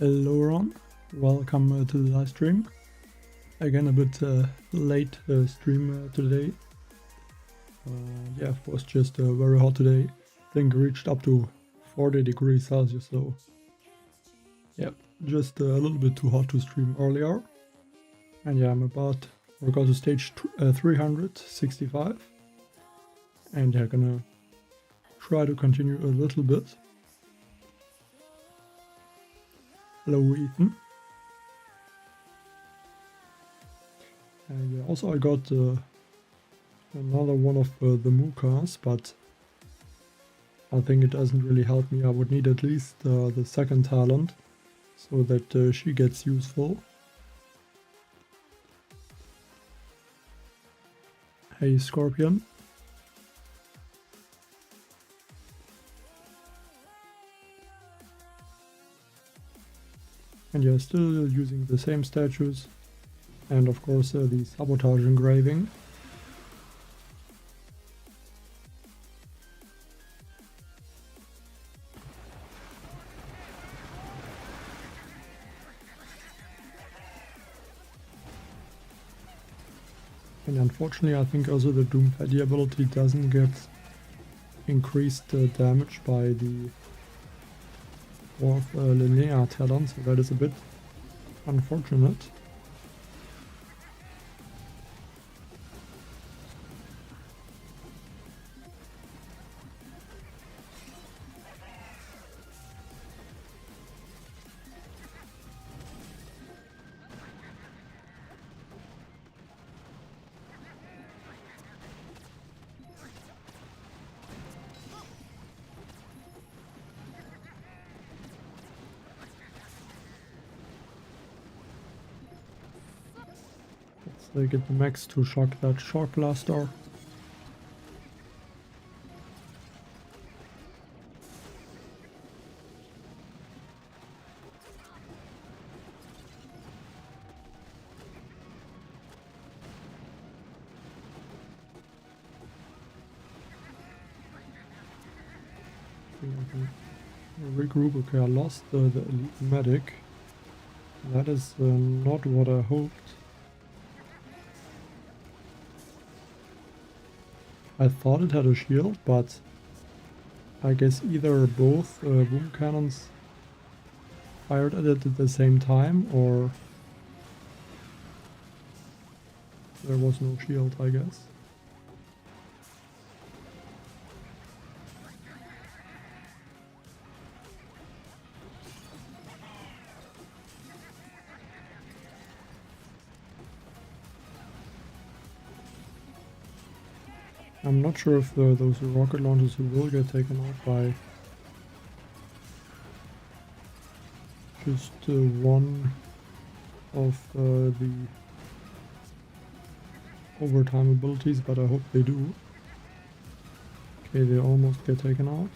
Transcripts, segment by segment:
Hello everyone, welcome to the live stream. Again a bit late stream today. Yeah, it was just very hot today. I think it reached up to 40 degrees Celsius, so yeah, just a little bit too hot to stream earlier. And yeah, we're going to stage 365. And yeah, gonna try to continue a little bit. Hello Ethan. And yeah, also I got another one of the Mukas, but I think it doesn't really help me. I would need at least the second talent so that she gets useful. Hey Scorpion. And yeah, still using the same statues. And of course the sabotage engraving. And unfortunately I think also the Doom Paddy ability doesn't get increased damage by the fourth Linnea talent, so that is a bit unfortunate. Let's get the max to shock that Shock Blaster. Regroup. Okay, I lost the elite medic. That is not what I hoped. I thought it had a shield, but I guess either both boom cannons fired at it at the same time, or there was no shield, I guess. I'm not sure if those rocket launchers will get taken out by just one of the overtime abilities, but I hope they do. Okay, they almost get taken out.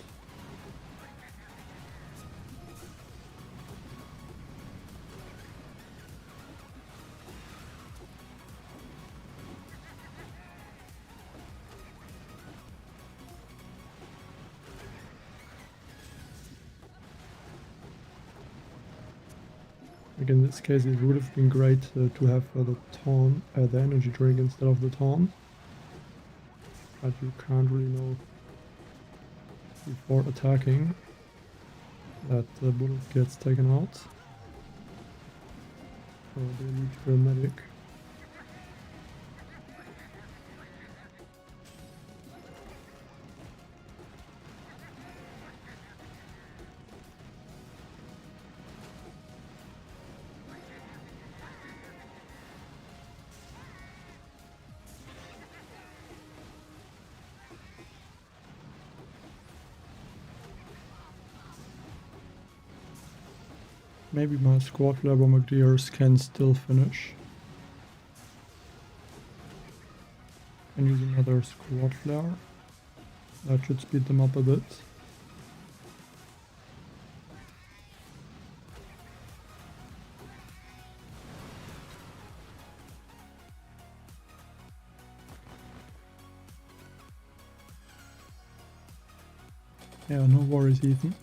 Like in this case, it would have been great to have the taunt, the energy drink instead of the taunt. But you can't really know before attacking that the bullet gets taken out. So they need a medic. Maybe my squad flare bombardiers can still finish. And use another squad flare. That should speed them up a bit. Yeah, no worries, Ethan.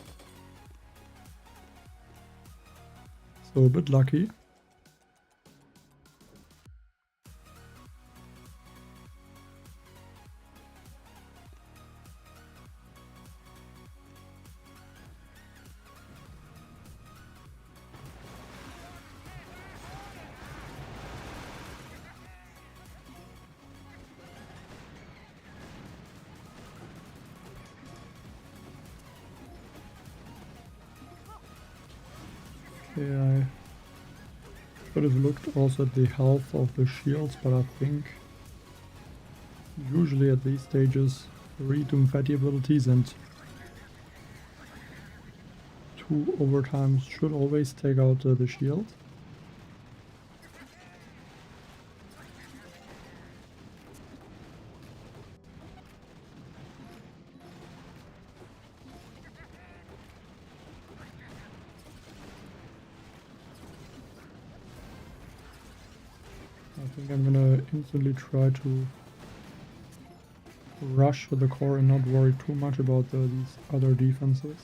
so a bit lucky. Okay, I could have looked also at the health of the shields, but I think usually at these stages 3 Doom Fatty abilities and 2 overtimes should always take out the shield. I think I'm gonna instantly try to rush for the core and not worry too much about these other defenses.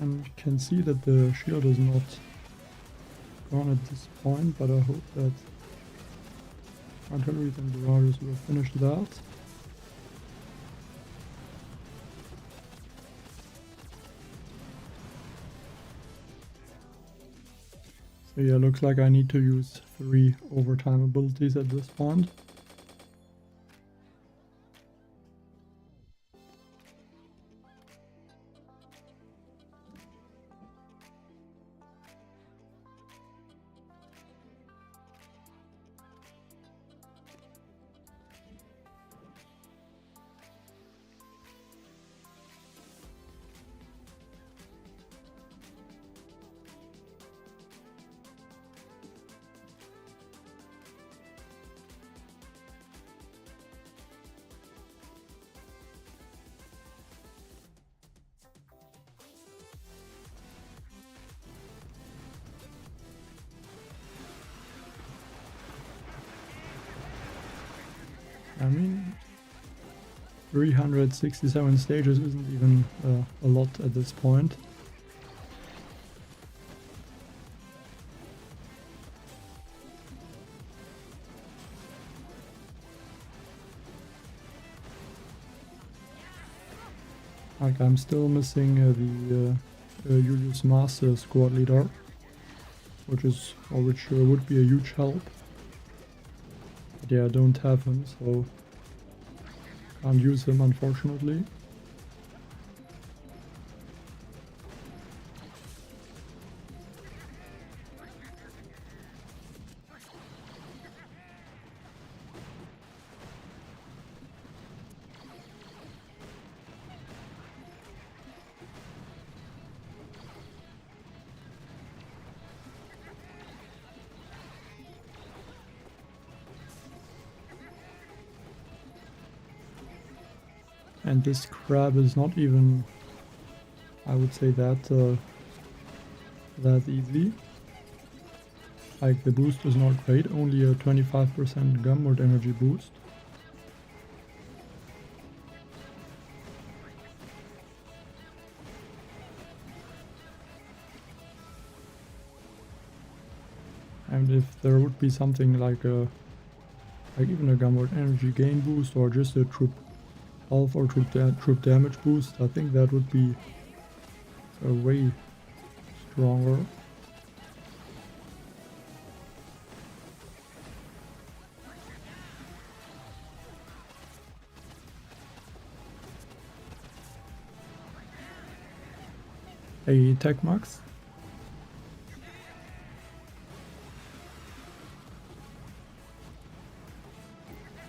And you can see that the shield is not gone at this point, but I hope that artillery and barrages will finish that. So yeah, looks like I need to use 3 overtime abilities at this point. I mean, 367 stages isn't even a lot at this point. Like, I'm still missing the Julius Master squad leader, which would be a huge help. But yeah, I don't have him, so can't use him unfortunately. And this crab is not even, I would say, that easy. Like, the boost is not great, only a 25% gunboard energy boost. And if there would be something like even a gunboard energy gain boost, or just a troop health or troop damage boost, I think that would be way stronger. A tech max.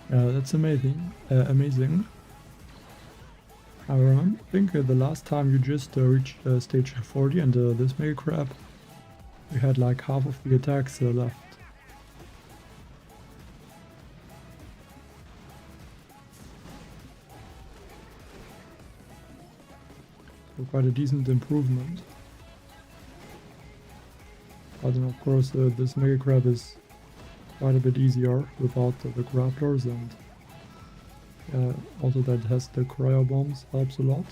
That's amazing. Amazing. I think the last time you just reached stage 40 and this mega crab, you had like half of the attacks left. So quite a decent improvement. But then of course this Mega Crab is quite a bit easier without the grapplers, and also that has the cryo bombs helps a lot.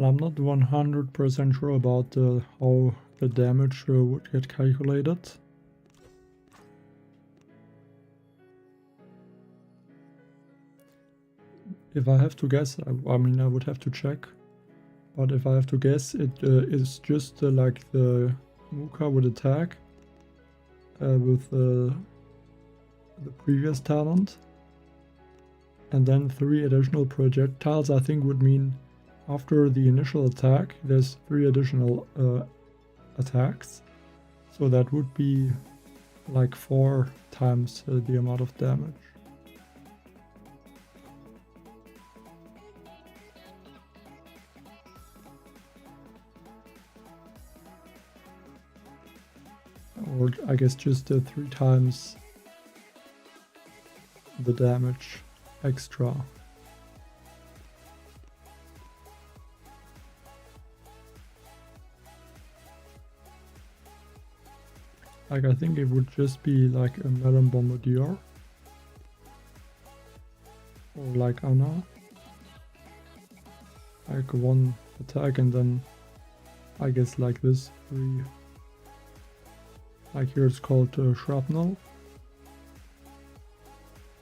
I'm not 100% sure about how the damage would get calculated. If I have to guess, I mean I would have to check, but if I have to guess, it is just like the Muka would attack with the previous talent, and then 3 additional projectiles I think would mean after the initial attack there's 3 additional attacks, so that would be like 4 times the amount of damage. Or I guess just 3 times the damage extra. Like I think it would just be like a Melon Bombardier. Or like Anna. Like 1 attack and then I guess like this 3. Like here it's called Shrapnel.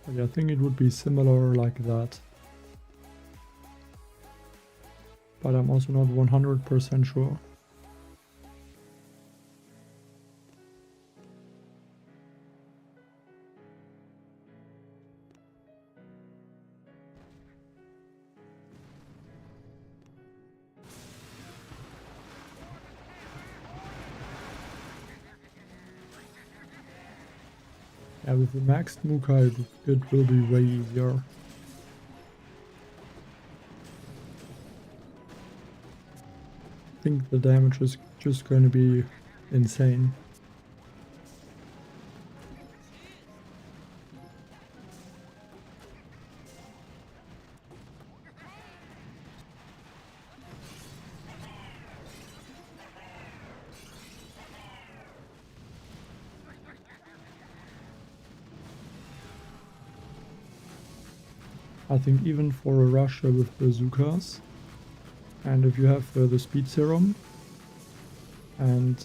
But yeah, I think it would be similar like that. But I'm also not 100% sure. Yeah, with the maxed Muka it will be way easier. I think the damage is just going to be insane. I think even for a rush with bazookas, and if you have the speed serum and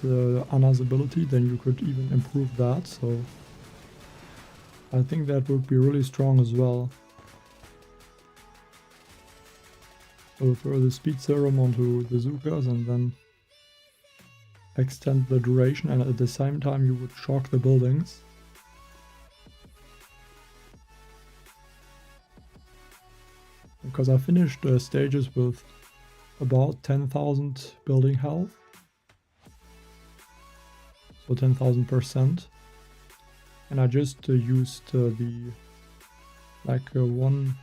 Anna's ability, then you could even improve that, so I think that would be really strong as well. So throw the speed serum onto bazookas and then extend the duration, and at the same time you would shock the buildings. Because I finished stages with about 10,000 building health, so 10,000%, and I just used the one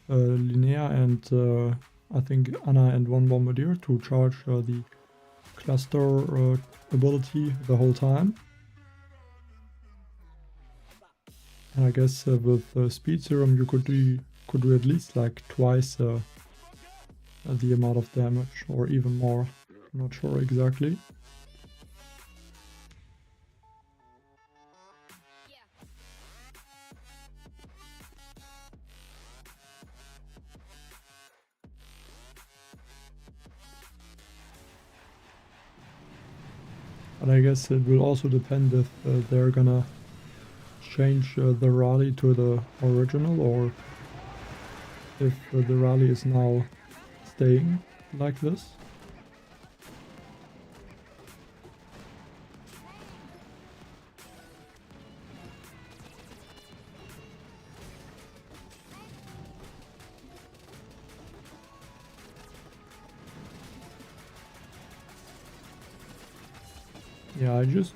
Linnea and I think Anna and 1 Bombardier to charge the cluster ability the whole time. And I guess with speed serum you could do at least like twice the amount of damage, or even more. I'm not sure exactly. But I guess it will also depend if they're gonna change the rally to the original, or if the rally is now staying like this. Yeah, I just...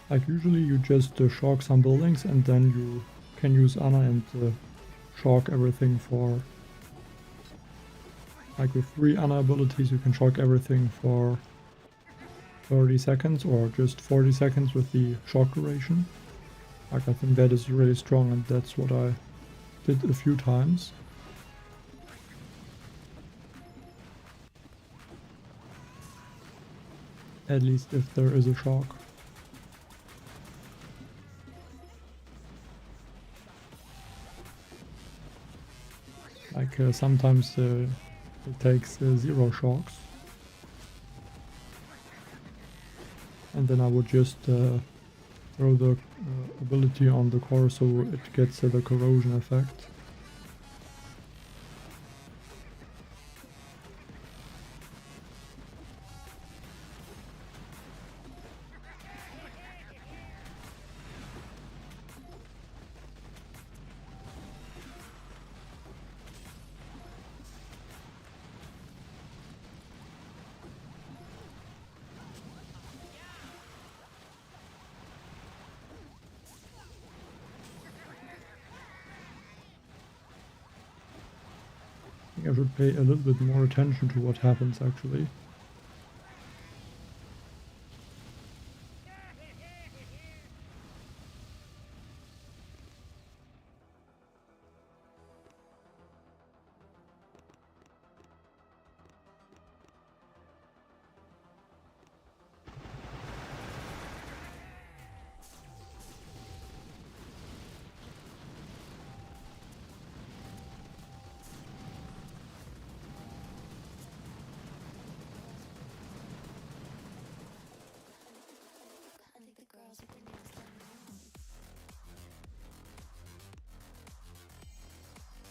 Like usually you just shock some buildings and then you can use Ana and shock everything for... Like with 3 Ana abilities you can shock everything for 30 seconds or just 40 seconds with the shock duration. Like I think that is really strong and that's what I did a few times. At least if there is a shock. Like sometimes it takes 0 shocks. And then I would just throw the ability on the core so it gets the corrosion effect. I should pay a little bit more attention to what happens actually.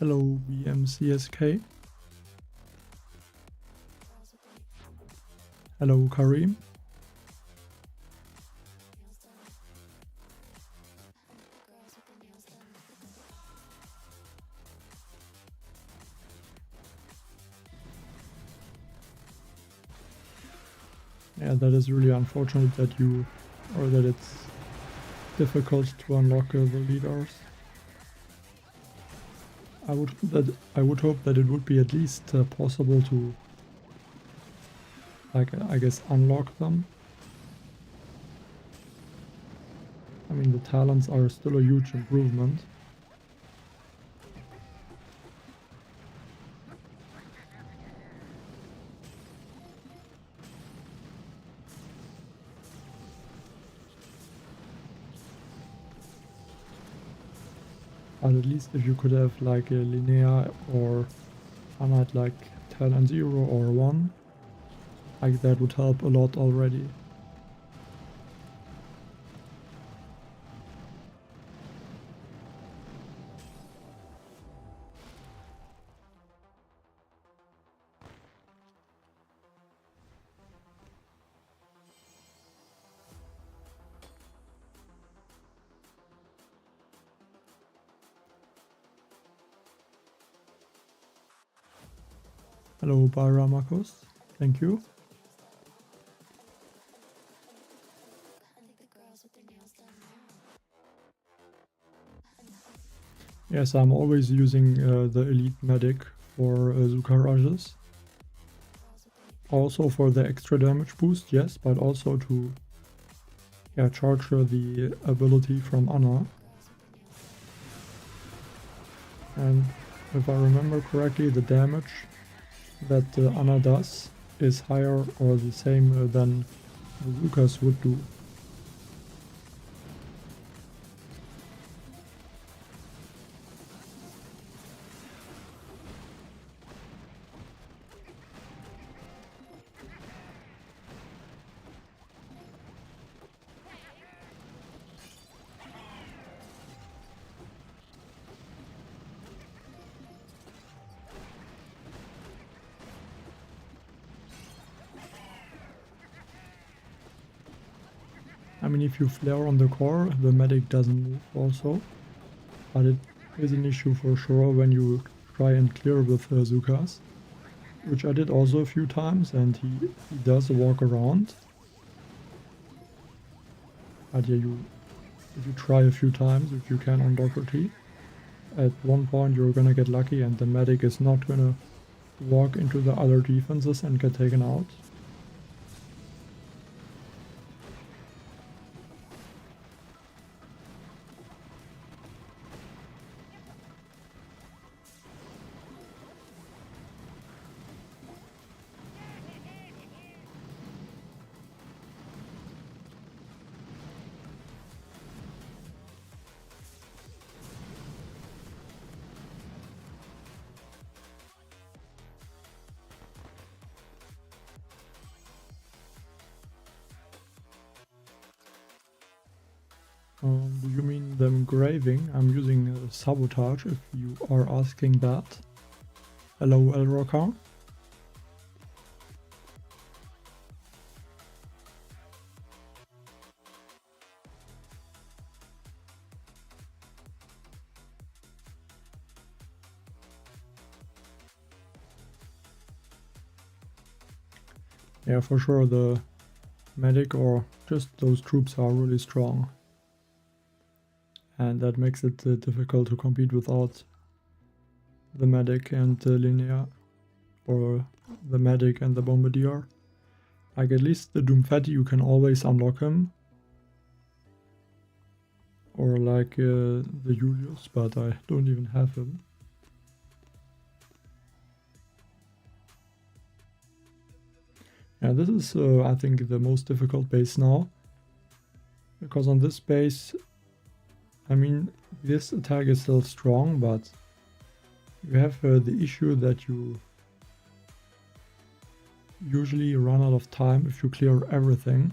Hello BMCSK. Hello Karim. Yeah, that is really unfortunate that that it's difficult to unlock the leaders. I would hope that it would be at least possible to, like, I guess, unlock them. I mean, the talents are still a huge improvement. But at least if you could have like a Linnea or Ana at like 10 and 0 or 1, like that would help a lot already. Hello Byra Marcos, thank you. Yes, I'm always using the elite medic for Zuka rushes. Also for the extra damage boost, yes, but also to charge the ability from Ana. And if I remember correctly, the damage that Ana does is higher or the same than Zuka's would do. I mean, if you flare on the core, the medic doesn't move also, but it is an issue for sure when you try and clear with Zukas. which I did also a few times, and he does walk around. But yeah, if you try a few times, if you can on Doherty, at one point you're gonna get lucky and the medic is not gonna walk into the other defenses and get taken out. Do you mean them graving? I'm using sabotage if you are asking that. Hello, Elrocar. Yeah, for sure the medic or just those troops are really strong. And that makes it difficult to compete without the medic and the linear, or the medic and the bombardier. Like at least the Doomfatti you can always unlock him, or like the Julius, but I don't even have him. Yeah, this is I think the most difficult base now, because on this base, I mean, this attack is still strong, but you have the issue that you usually run out of time if you clear everything.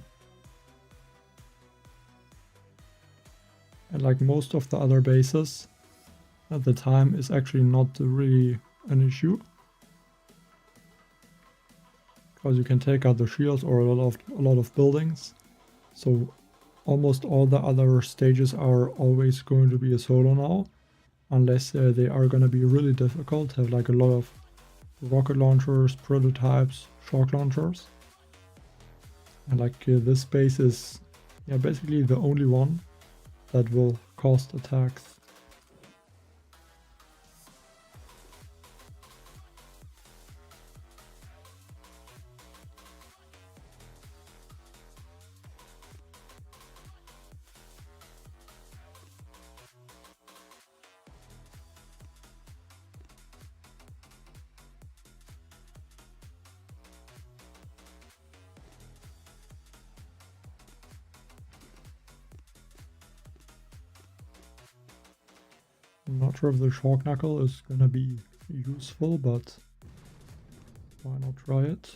And like most of the other bases, the time is actually not really an issue. Because you can take out the shields or a lot of buildings. So almost all the other stages are always going to be a solo now, unless they are going to be really difficult, have like a lot of rocket launchers, prototypes, shock launchers. And like this base is basically the only one that will cost attacks. I'm not sure if the shock knuckle is gonna be useful, but why not try it?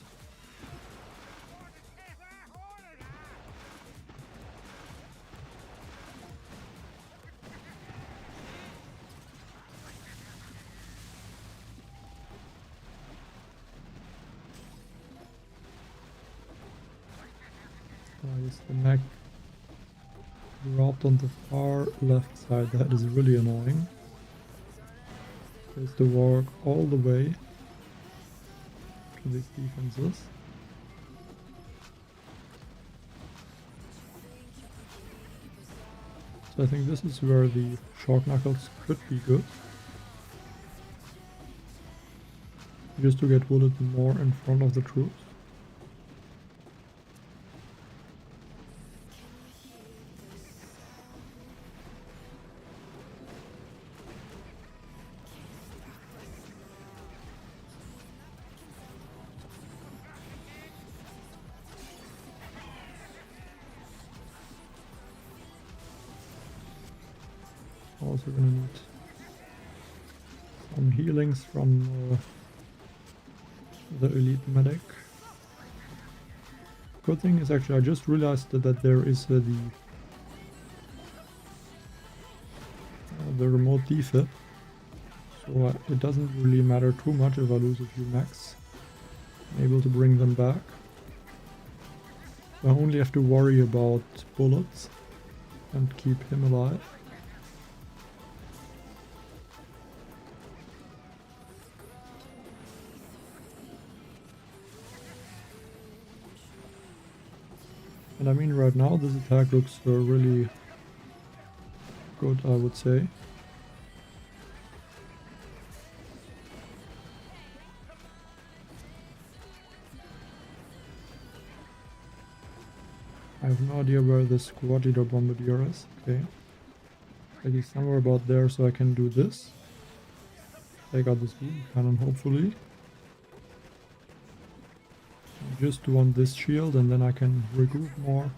Why is the mech dropped on the far left side? That is really annoying. There's the walk all the way to these defenses. So I think this is where the shock knuckles could be good. Just to get bullet more in front of the troops. Also gonna need some healings from the elite medic. Good thing is actually I just realized that there is the remote defib, so it doesn't really matter too much if I lose a few mechs. I'm able to bring them back. So I only have to worry about bullets and keep him alive. And I mean, right now this attack looks really good, I would say. I have no idea where the squad leader bombardier is. Okay. Like he's somewhere about there, so I can do this. Take out this boom cannon, hopefully. I just want this shield and then I can regroup more.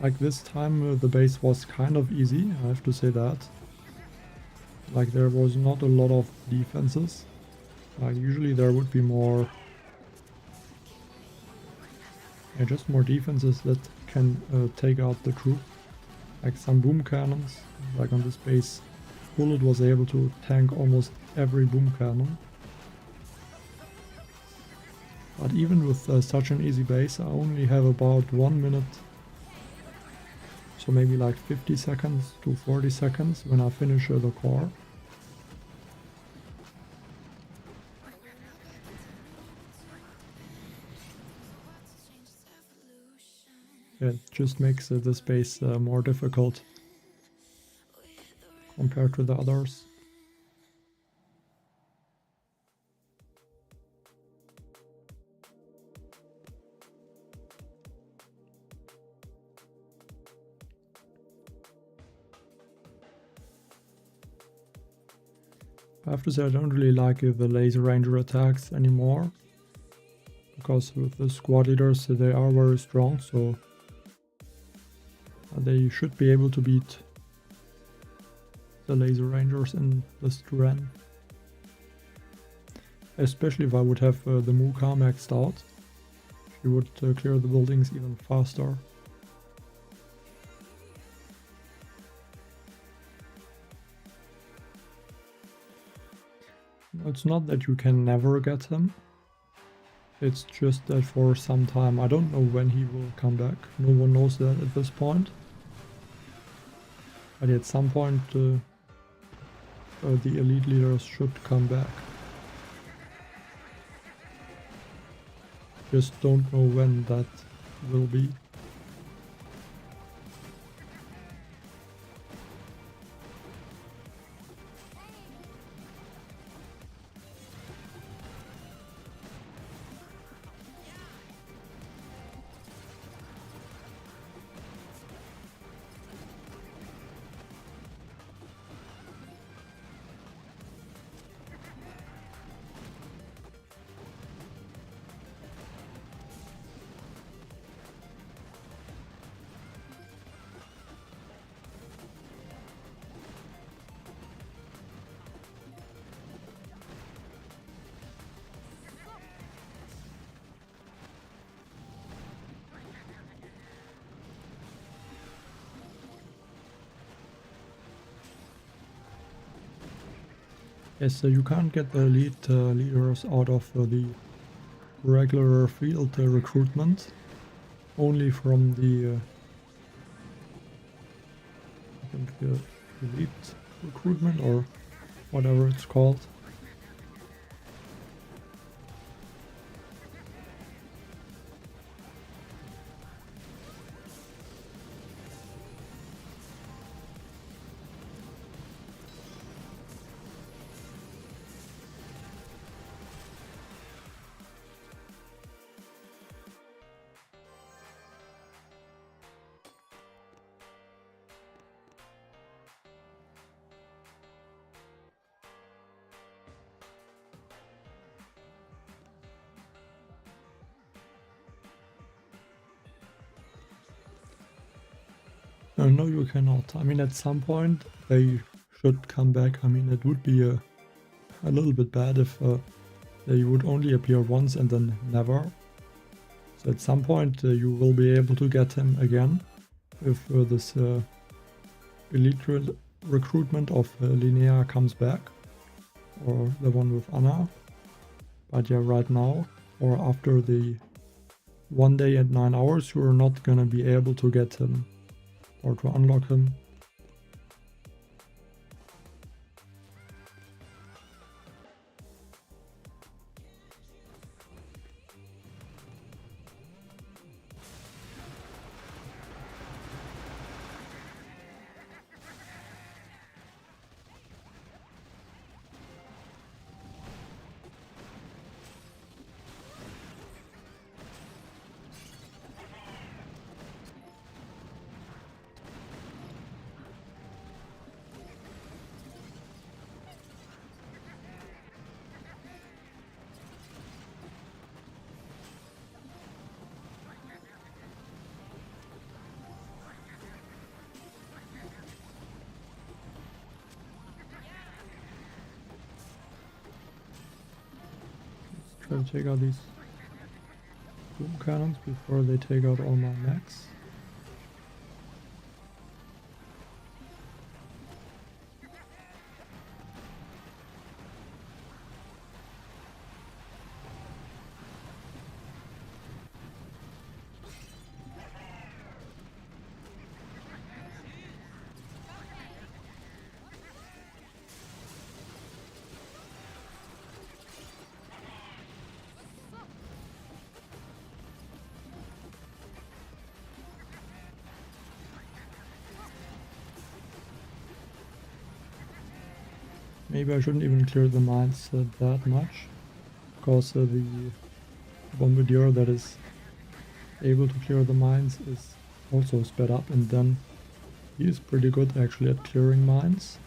Like this time the base was kind of easy, I have to say that. Like there was not a lot of defenses. Like usually there would be more... Yeah, just more defenses that can take out the troop. Like some boom cannons, like on this base. Bullet was able to tank almost every boom cannon. But even with such an easy base, I only have about 1 minute, so maybe like 50 seconds to 40 seconds when I finish the core. Yeah, it just makes this base more difficult compared to the others. I have to say I don't really like the laser ranger attacks anymore, because with the squad leaders they are very strong, so they should be able to beat the laser rangers in this terrain. Especially if I would have the Muka maxed out, she would clear the buildings even faster. It's not that you can never get him, it's just that for some time, I don't know when he will come back, no one knows that at this point. But at some point the elite leaders should come back. Just don't know when that will be. Yes, so you can't get the elite leaders out of the regular field recruitment, only from the I think the elite recruitment or whatever it's called. No, you cannot. I mean, at some point they should come back. I mean, it would be a little bit bad if they would only appear once and then never. So at some point you will be able to get him again if this elite recruitment of Linnea comes back, or the one with Anna. But yeah, right now, or after the 1 day and 9 hours, you are not gonna be able to get him or to unlock him. try to take out these boom cannons before they take out all my mechs. Maybe I shouldn't even clear the mines that much, because the bombardier that is able to clear the mines is also sped up, and then he is pretty good actually at clearing mines.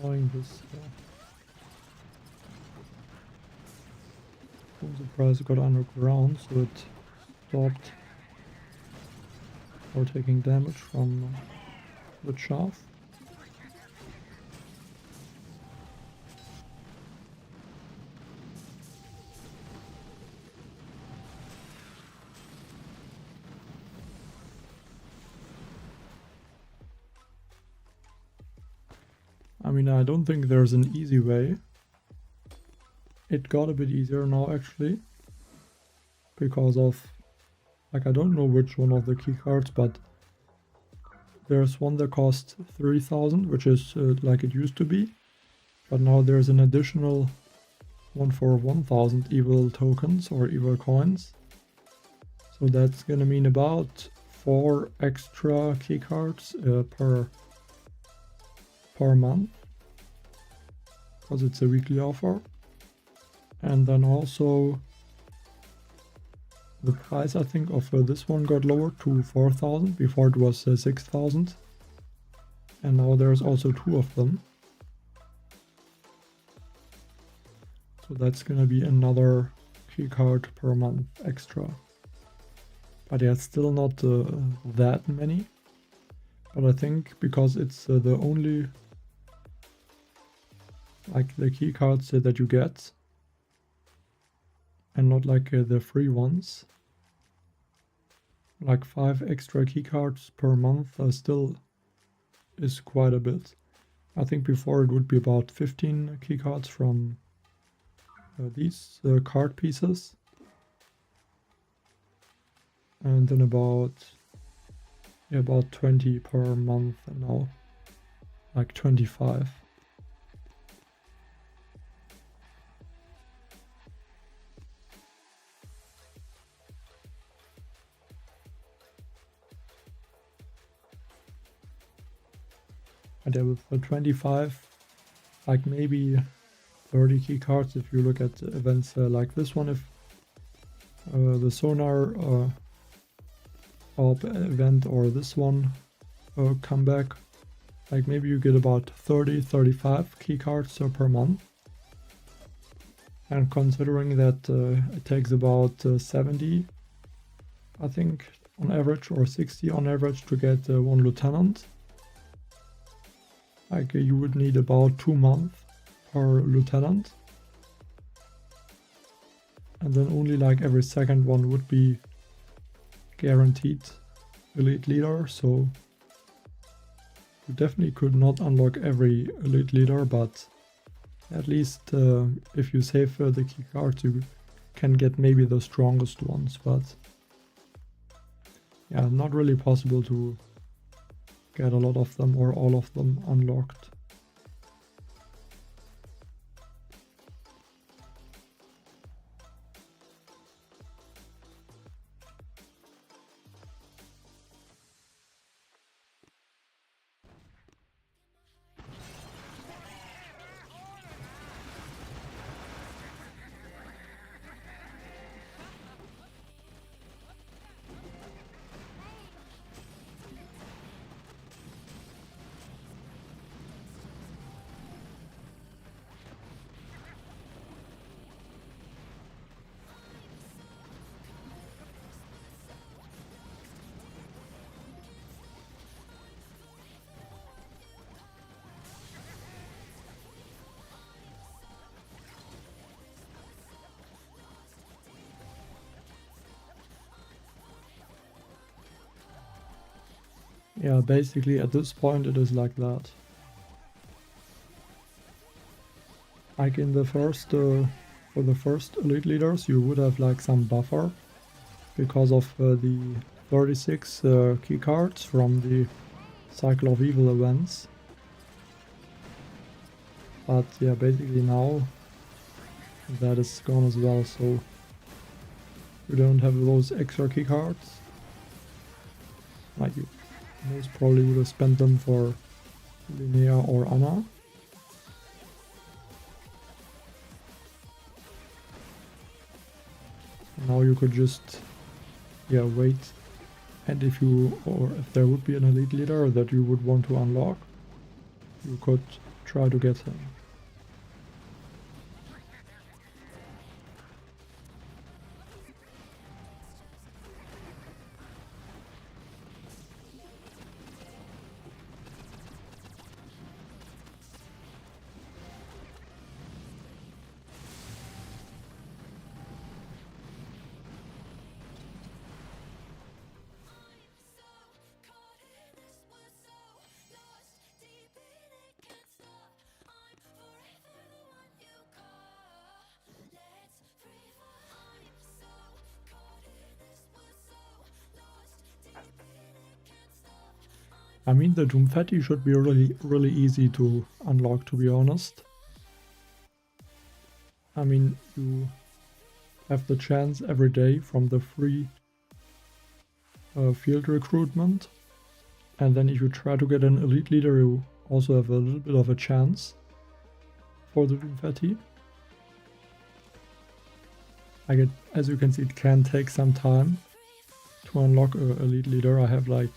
Annoying this. I'm surprised it got underground, so it stopped or taking damage from the chaff. I mean, I don't think there's an easy way. It got a bit easier now actually, because of, like, I don't know which one of the keycards, but there's one that costs 3,000, which is like it used to be, but now there's an additional one for 1,000 evil tokens or evil coins. So that's gonna mean about 4 extra keycards per month, because it's a weekly offer. And then also the price, I think, of this one got lowered to 4,000. Before it was 6,000, and now there's also 2 of them, so that's gonna be another keycard per month extra. But yeah, it's still not that many, but I think because it's the only, like, the keycards that you get, and not like the free ones, like 5 extra keycards per month still is quite a bit. I think before it would be about 15 keycards from these card pieces, and then about 20 per month, and now like 25. And yeah, with 25, like maybe 30 keycards if you look at events like this one. If the sonar orb event or this one come back, like maybe you get about 30-35 keycards per month. And considering that it takes about 70 I think, on average, or 60 on average to get 1 lieutenant. Like you would need about 2 months per lieutenant. And then only like every second one would be guaranteed elite leader, so you definitely could not unlock every elite leader, but at least if you save the key cards you can get maybe the strongest ones, but yeah, not really possible to get a lot of them or all of them unlocked. Yeah, basically at this point it is like that. Like in the first, for the first elite leaders you would have like some buffer because of the 36 key cards from the Cycle of Evil events. But yeah, basically now that is gone as well, so you don't have those extra key cards. Like you most probably would have spent them for Linnea or Anna. Now you could just, yeah, wait, and if there would be an elite leader that you would want to unlock, you could try to get him. I mean, the Doomfetti should be really easy to unlock, to be honest. I mean, you have the chance every day from the free field recruitment, and then if you try to get an elite leader you also have a little bit of a chance for the Doomfetti. Like as you can see, it can take some time to unlock an elite leader. I have like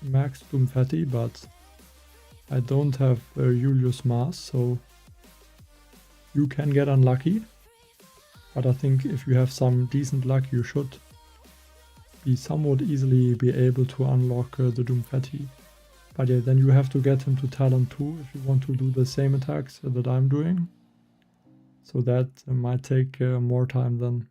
max Doomfetti, but I don't have Julius Mars, so you can get unlucky. But I think if you have some decent luck, you should be somewhat easily be able to unlock the Doomfetti. But yeah, then you have to get him to talent 2 if you want to do the same attacks that I'm doing. So that might take more time then.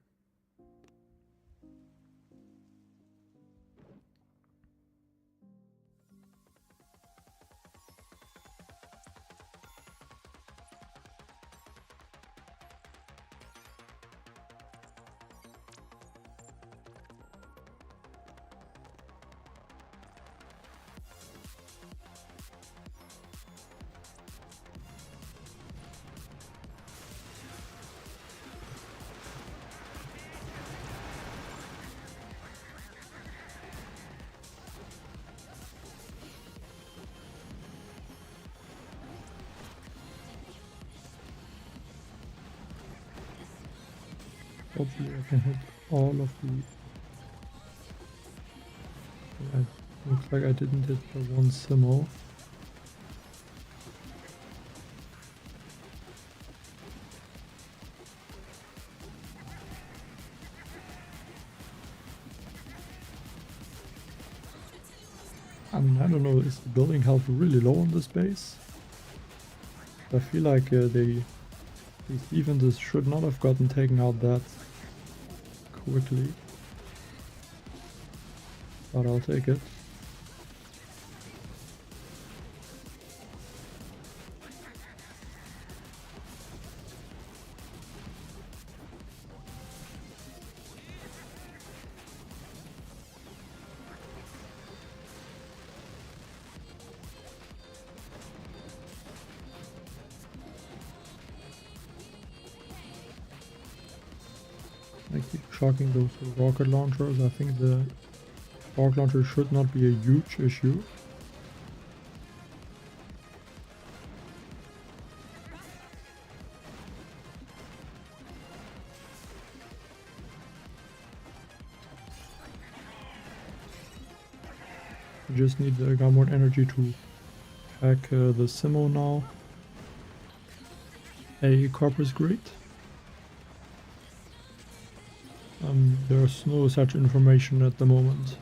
Hopefully I can hit all of the... Yeah, looks like I didn't hit the one Simo. I mean, I don't know, is the building health really low on this base? I feel like these defenses should not have gotten taken out that quickly. But I'll take it. I keep shocking those rocket launchers. I think the rocket launcher should not be a huge issue. We just need the more energy to hack the Simo now. A Corpus Grid. There's no such information at the moment.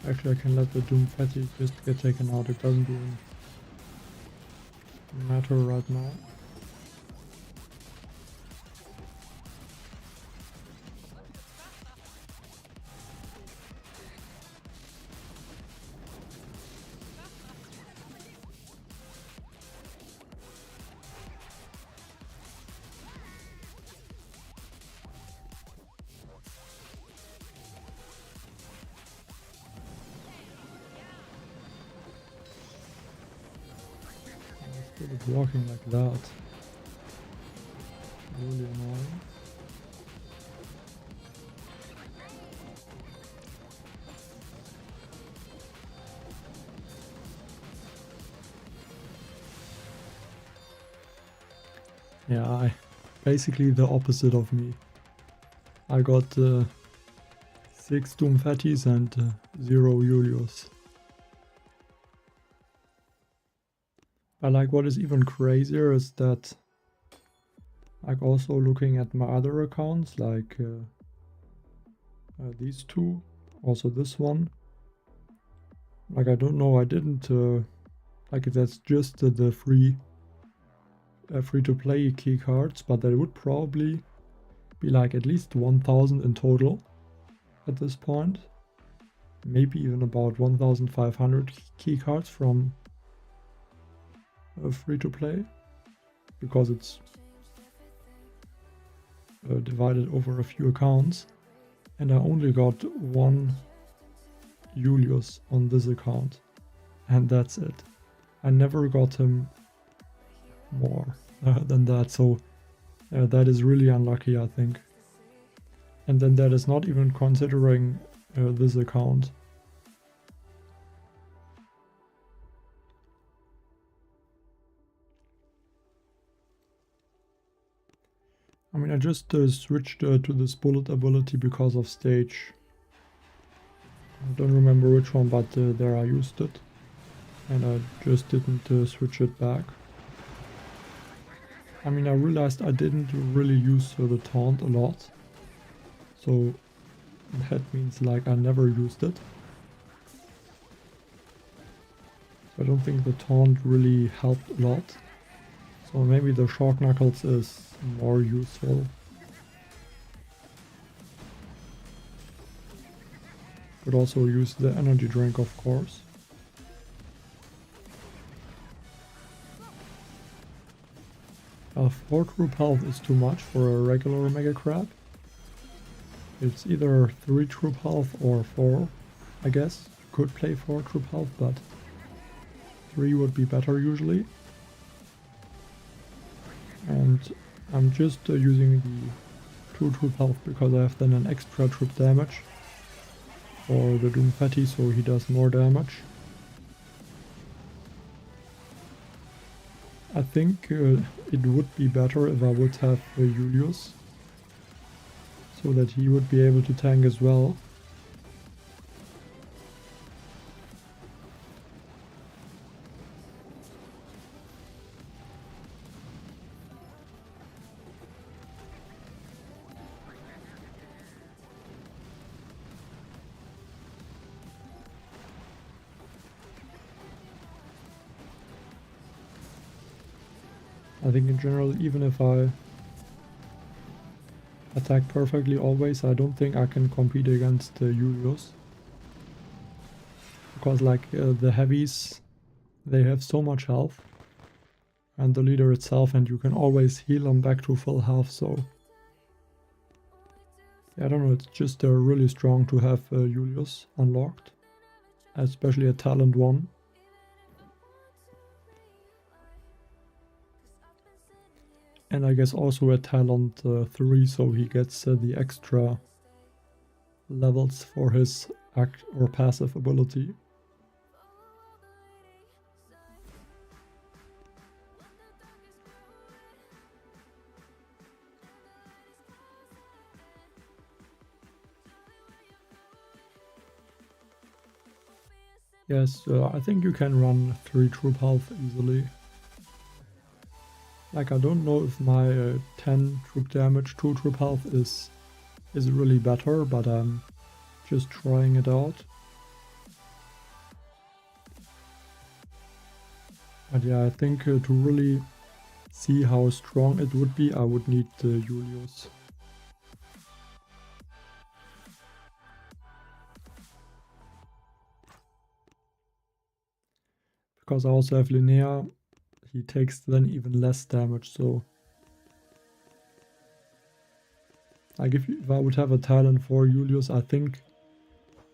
Actually, I can let the Doom Fatty just get taken out. It doesn't even matter right now. It's walking like that. Really annoying. Yeah, basically the opposite of me. I got 6 Doom Fatties and 0 Julius. But like what is even crazier is that, like, also looking at my other accounts, like these two, also this one, like I don't know, I didn't like if that's just the free to play key cards, but there would probably be like at least 1000 in total at this point, maybe even about 1500 key cards from free to play, because it's divided over a few accounts, and I only got 1 Julius on this account, and that's it. I never got him more than that, so that is really unlucky, I think. And then that is not even considering this account. I mean, I just switched to this bullet ability because of stage. I don't remember which one, but there I used it. And I just didn't switch it back. I mean, I realized I didn't really use the taunt a lot. So that means like I never used it. So I don't think the taunt really helped a lot. So maybe the Shock Knuckles is more useful. Could also use the energy drink, of course. 4 troop health is too much for a regular Mega Crab. It's either 3 troop health or 4, I guess. Could play 4 troop health, but 3 would be better usually. And I'm just using the 2 troop health because I have then an extra troop damage for the Doom Fatty, so he does more damage. I think it would be better if I would have Julius, so that he would be able to tank as well. I think in general, even if I attack perfectly always, I don't think I can compete against Julius. Because like the heavies, they have so much health. And the leader itself, and you can always heal them back to full health, so... I don't know, it's just really strong to have Julius unlocked. Especially at Talent 1. And I guess also at Talent 3, so he gets the extra levels for his act or passive ability. Yes, I think you can run 3 troop health easily. Like, I don't know if my 10 troop damage, 2 troop health is really better, but I'm just trying it out. But yeah, I think to really see how strong it would be, I would need Julius. Because I also have Linnea, he takes then even less damage, so... Like if I would have a talent for Julius, I think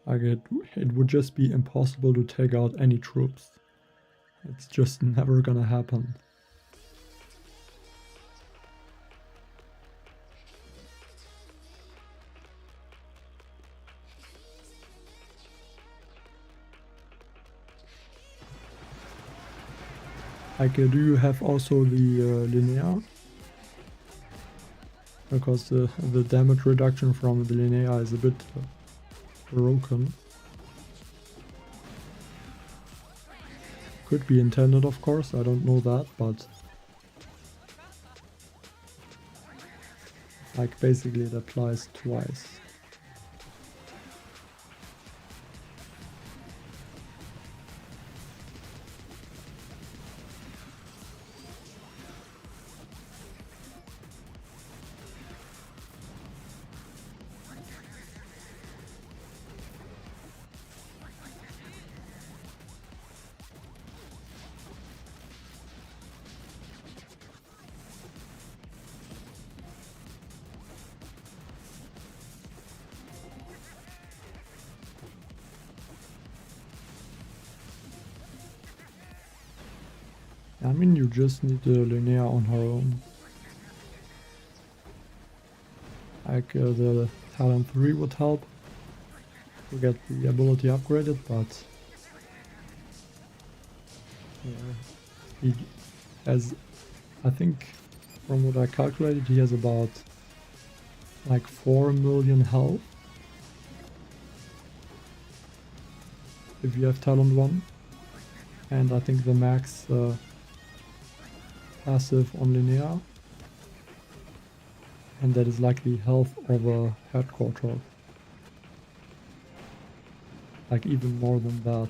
like it would just be impossible to take out any troops. It's just never gonna happen. Like, do you have also the Linnea? Because the damage reduction from the Linnea is a bit broken. Could be intended, of course, I don't know that, but... Like, basically it applies twice. I mean, you just need Linnea on her own. Like, the Talent 3 would help to get the ability upgraded, but... he has... I think, from what I calculated, he has about... like 4 million health. If you have Talent 1. And I think the max... passive on Linnea, and that is likely health over headquarter, like even more than that.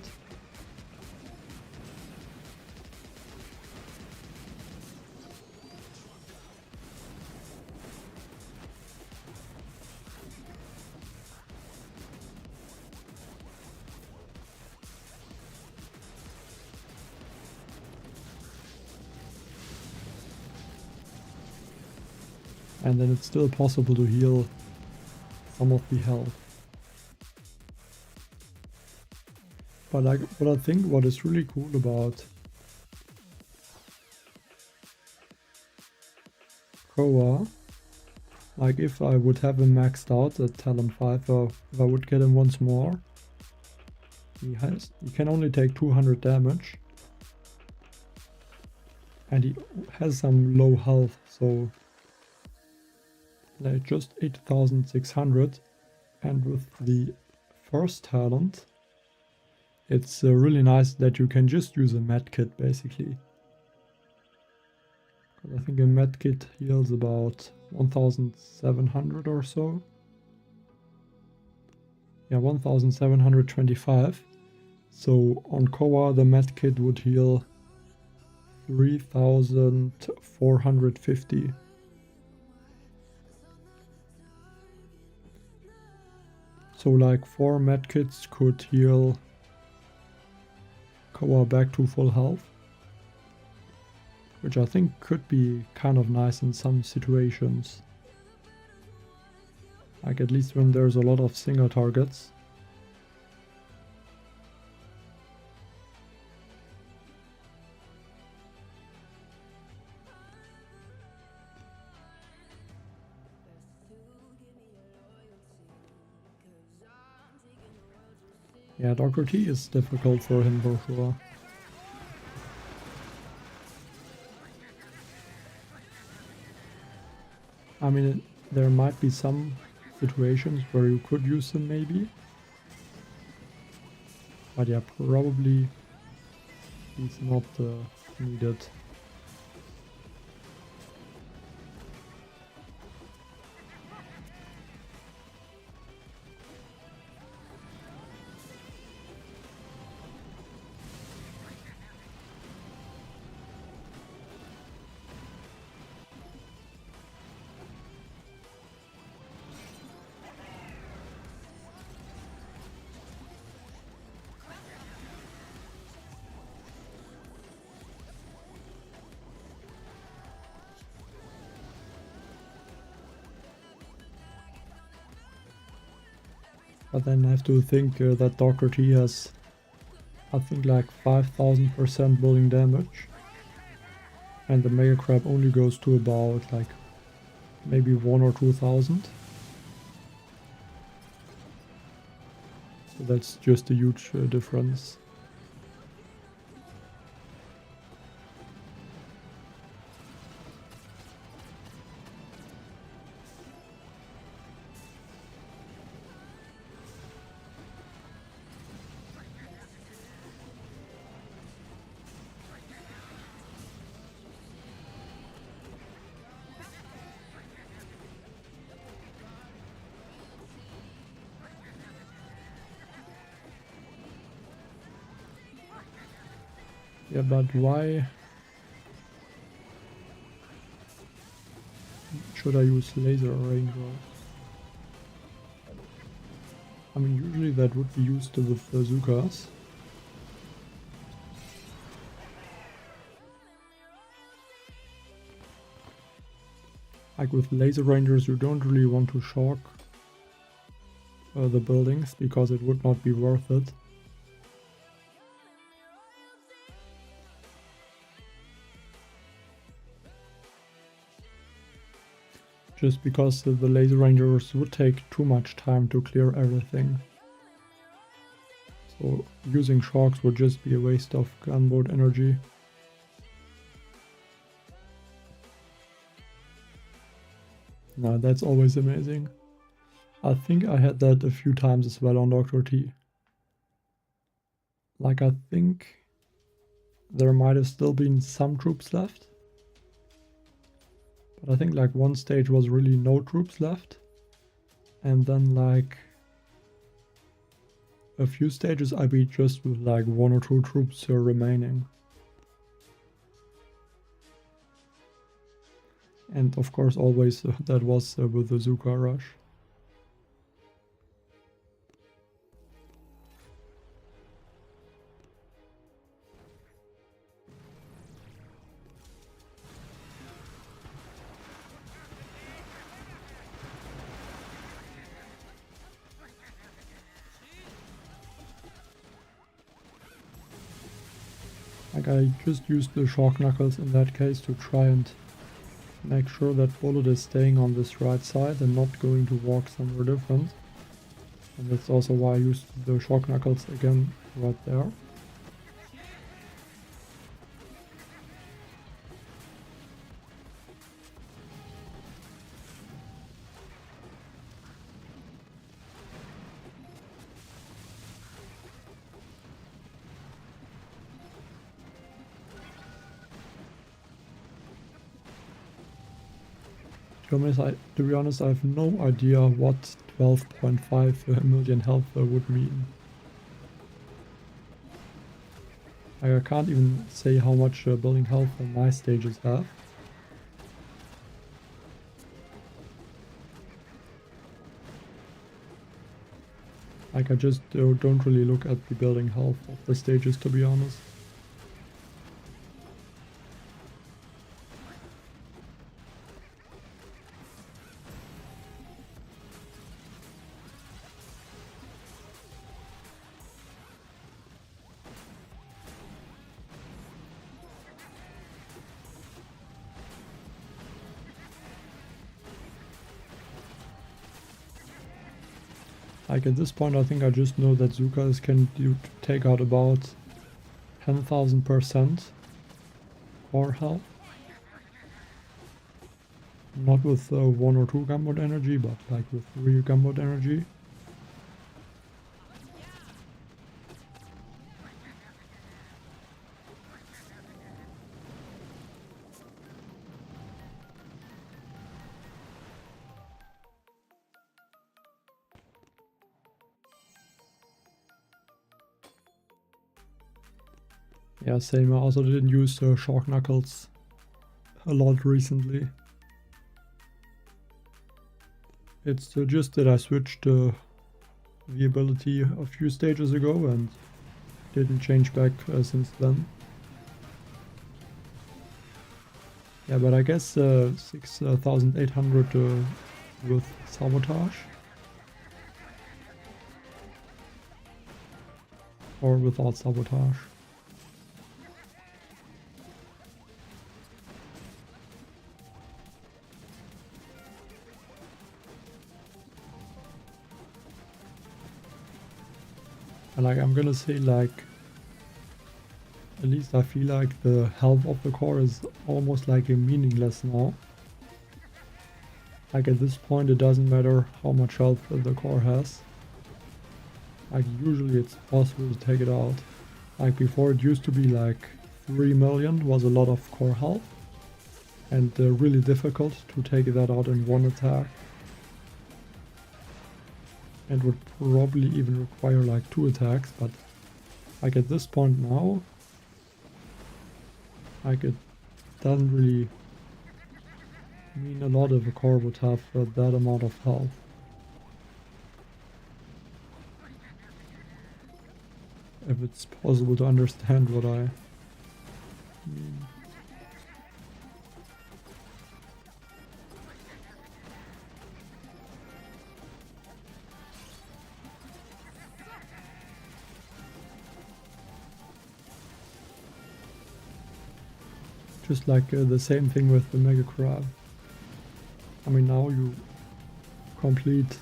And then it's still possible to heal some of the health. But like, what I think what is really cool about Koa, like if I would have him maxed out at Talent 5, or if I would get him once more, he can only take 200 damage. And he has some low health, so like just 8,600, and with the first talent it's really nice that you can just use a medkit basically. I think a medkit heals about 1,700 or so. Yeah, 1,725. So on Koa the medkit would heal 3,450. So like 4 medkits could heal Koa back to full health, which I think could be kind of nice in some situations. Like at least when there's a lot of single targets. Yeah, Dr. T is difficult for him for sure. I mean, there might be some situations where you could use him maybe. But yeah, probably he's not needed. But then I have to think that Dr. T has, I think, like 5000% building damage. And the Mega Crab only goes to about like maybe 1 or 2000. So that's just a huge difference. Yeah, but why should I use Laser Ranger? I mean, usually that would be used with bazookas. Like with Laser Rangers, you don't really want to shock the buildings because it would not be worth it. Just because the Laser Rangers would take too much time to clear everything. So using shocks would just be a waste of gunboat energy. No, that's always amazing. I think I had that a few times as well on Dr. T. Like I think there might have still been some troops left. But I think like one stage was really no troops left. And then like a few stages I beat just with like 1 or 2 troops remaining. And of course always that was with the Zuka rush. Like I just used the shock knuckles in that case to try and make sure that Bullet is staying on this right side and not going to walk somewhere different. And that's also why I used the shock knuckles again right there. To be honest, I have no idea what 12.5 million health would mean. I can't even say how much building health my stages have. Like I just don't really look at the building health of the stages, to be honest. Like at this point I think I just know that Zukas can take out about 10,000% core health. Not with 1 or 2 gunboat energy, but like with 3 gunboat energy. Yeah, same. I also didn't use Shark Knuckles a lot recently. It's just that I switched the ability a few stages ago and didn't change back since then. Yeah, but I guess 6,800 with sabotage. Or without sabotage. And like I'm gonna say, like, at least I feel like the health of the core is almost like meaningless now. Like at this point it doesn't matter how much health the core has. Like usually it's possible to take it out. Like before it used to be like 3 million was a lot of core health. And really difficult to take that out in one attack. And would probably even require like 2 attacks, but like at this point now, like it doesn't really mean a lot if a core would have that amount of health. If it's possible to understand what I mean. Just like the same thing with the Mega Crab. I mean, now you complete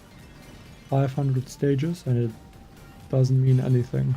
500 stages and it doesn't mean anything.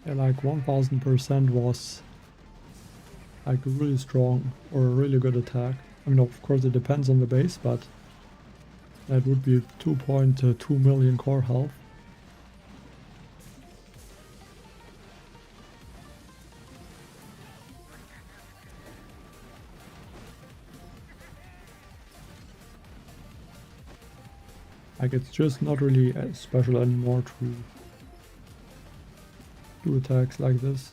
Yeah, like 1000% was like really strong or a really good attack. I mean, of course it depends on the base, but that would be 2.2 million core health. Like it's just not really special anymore to do attacks like this.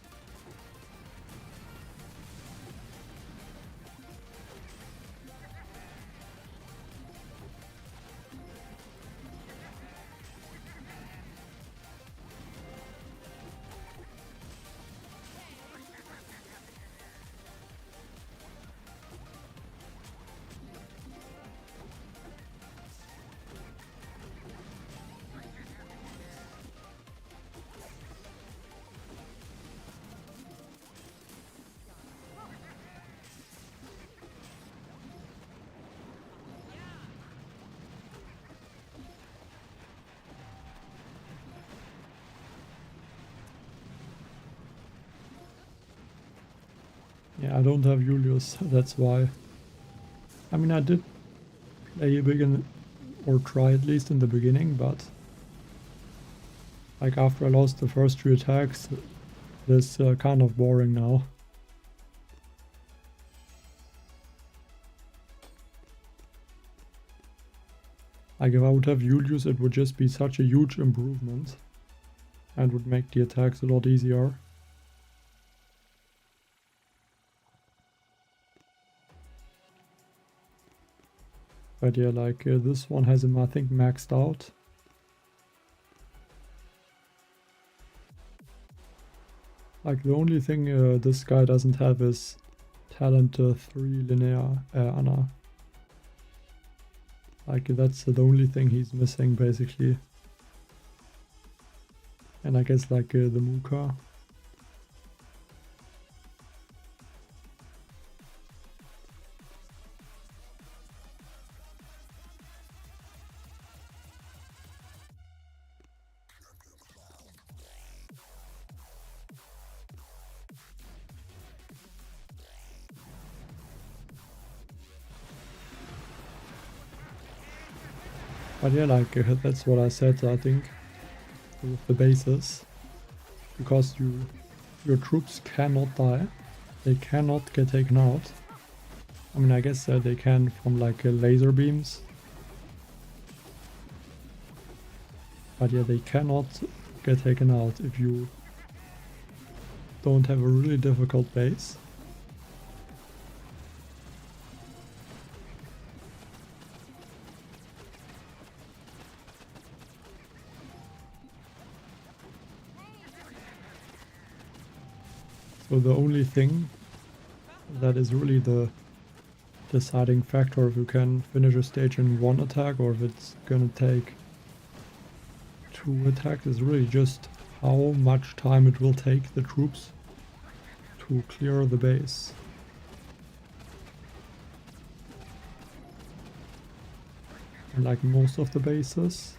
Yeah, I don't have Julius, that's why. I mean, I did play a begin or try at least in the beginning, but like after I lost the first 3 attacks, it's kind of boring now. Like if I would have Julius, it would just be such a huge improvement and would make the attacks a lot easier. But yeah, like this one has him, I think, maxed out. Like the only thing this guy doesn't have is talent 3 linear Anna. Like that's the only thing he's missing basically. And I guess like the Muka. But yeah, like that's what I said, I think, with the bases. Because your troops cannot die. They cannot get taken out. I mean, I guess they can from like laser beams. But yeah, they cannot get taken out if you don't have a really difficult base. So the only thing that is really the deciding factor if you can finish a stage in 1 attack or if it's gonna take 2 attacks is really just how much time it will take the troops to clear the base. And like most of the bases,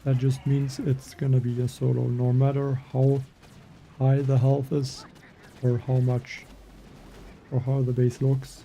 that just means it's gonna be a solo, no matter how high the health is or how much or how the base looks.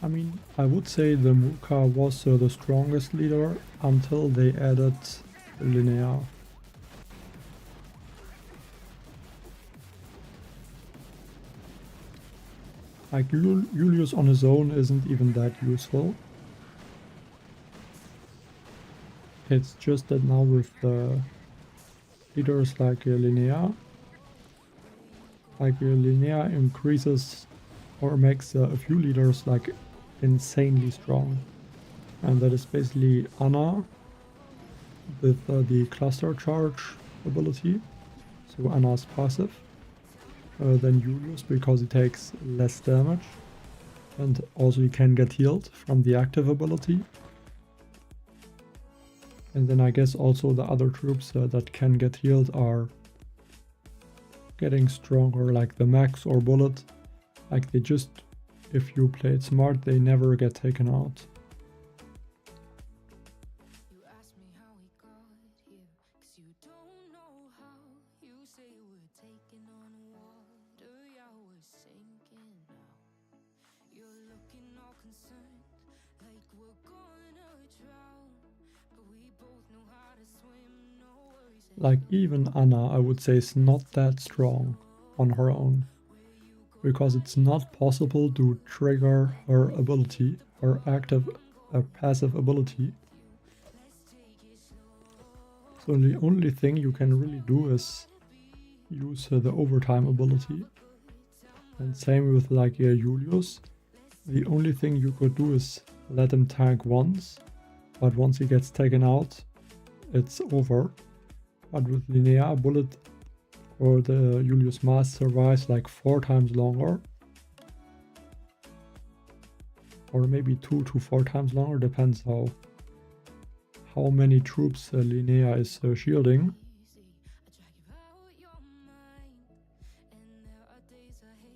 I mean, I would say the Muka was the strongest leader until they added Linnea. Like Julius on his own isn't even that useful. It's just that now with leaders like Linnea, Linnea increases or makes a few leaders like insanely strong, and that is basically Anna with the cluster charge ability, so Anna's passive, then Julius because he takes less damage and also he can get healed from the active ability, and then I guess also the other troops that can get healed are getting stronger, like the Max or Bullet. Like they just, if you play it smart, they never get taken out. You ask me how we got here, 'cause you don't know how. You say we're taking on water, yeah, we're sinking now. You're looking all concerned, like we're gonna drown, but we both know how to swim, no worries. Like even Anna, I would say, is not that strong on her own, because it's not possible to trigger her ability, her active passive ability. So the only thing you can really do is use the overtime ability. And same with like Julius. the only thing you could do is let him tank once, but once he gets taken out, it's over. But with Linnea, Bullet or the Julius Maas survives like 4 times longer. Or maybe 2 to 4 times longer, depends how many troops Linnea is shielding.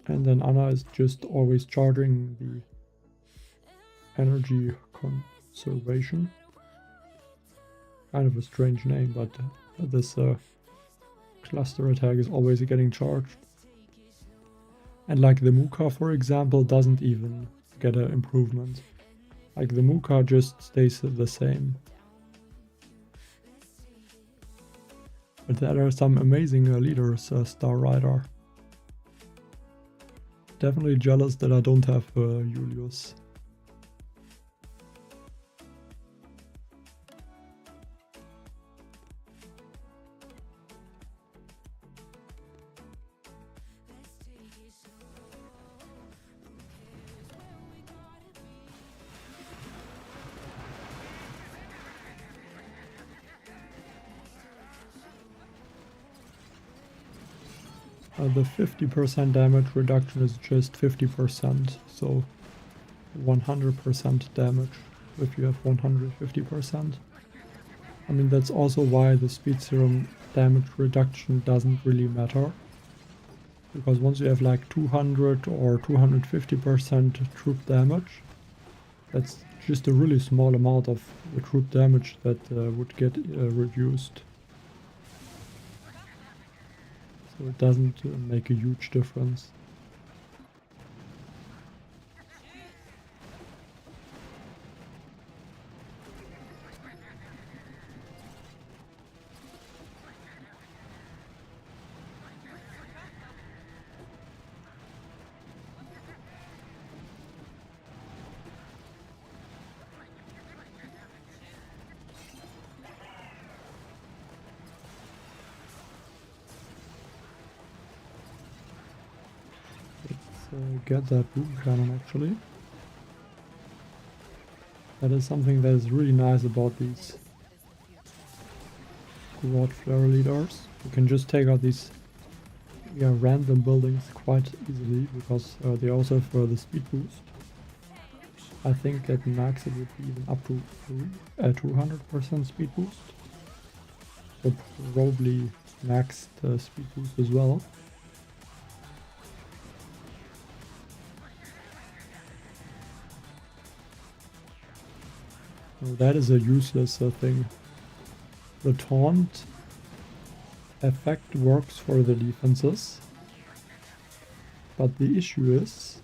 And then Anna is just always charging the energy conservation. Kind of a strange name, but this cluster attack is always getting charged. And like the Muka, for example, doesn't even get an improvement. Like the Muka just stays the same. But there are some amazing leaders, Star Rider. Definitely jealous that I don't have Julius. The 50% damage reduction is just 50%, so 100% damage if you have 150%. I mean, that's also why the speed serum damage reduction doesn't really matter. Because once you have like 200 or 250% troop damage, that's just a really small amount of the troop damage that would get reduced. So it doesn't make a huge difference. Get that boom cannon actually. That is something that is really nice about these squad flare leaders. You can just take out these random buildings quite easily because they also have the speed boost. I think at max it would be even up to 200% speed boost. So probably max speed boost as well. Well, that is a useless thing. The taunt effect works for the defenses, but the issue is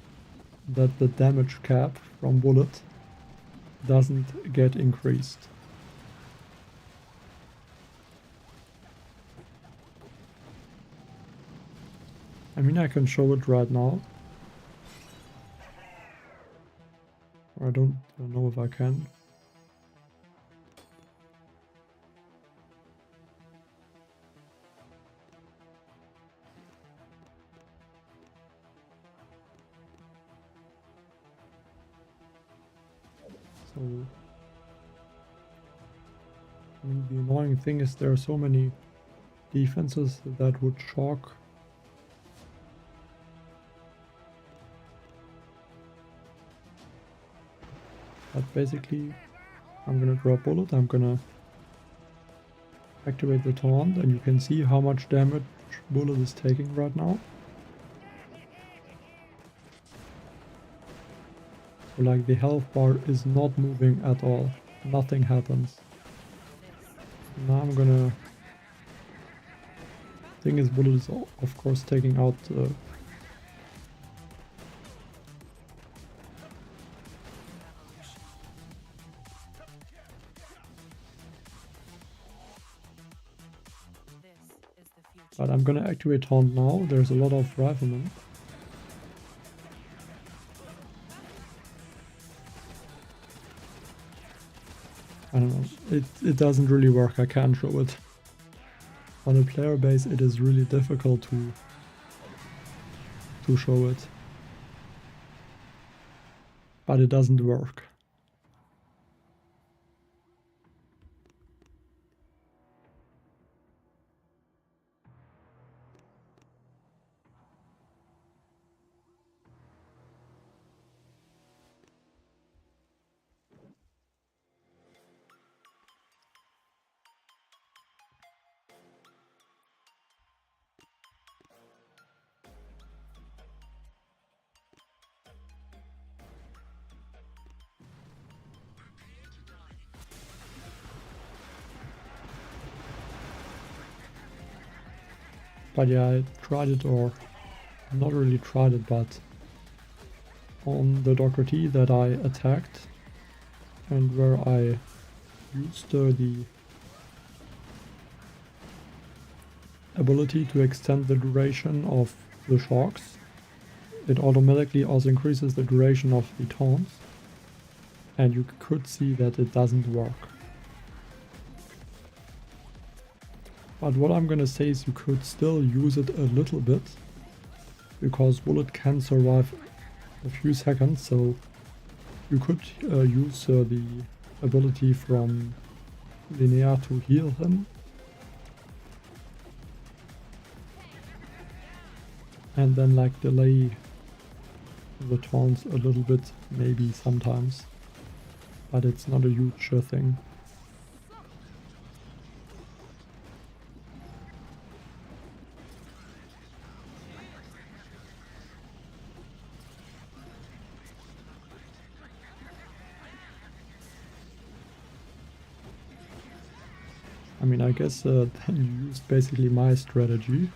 that the damage cap from Bullet doesn't get increased. I mean, I can show it right now. I don't know if I can. So, I mean, the annoying thing is there are so many defenses that would shock. But basically, I'm gonna drop Bullet, I'm gonna activate the taunt, and you can see how much damage Bullet is taking right now. So like the health bar is not moving at all, nothing happens. Now I'm gonna... Thing is, Bullet is of course taking out but I'm gonna activate taunt now. There's a lot of riflemen. I don't know, it doesn't really work, I can't show it. On a player base it is really difficult to show it. but it doesn't work. But yeah, I tried it, or not really tried it, but on the Dr. T that I attacked and where I used the ability to extend the duration of the shocks, it automatically also increases the duration of the taunts, and you could see that it doesn't work. But what I'm gonna say is you could still use it a little bit, because bullet can survive a few seconds, so you could use the ability from Linnea to heal him. And then like delay the taunts a little bit, maybe sometimes, but it's not a huge thing. I mean, I guess then you used basically my strategy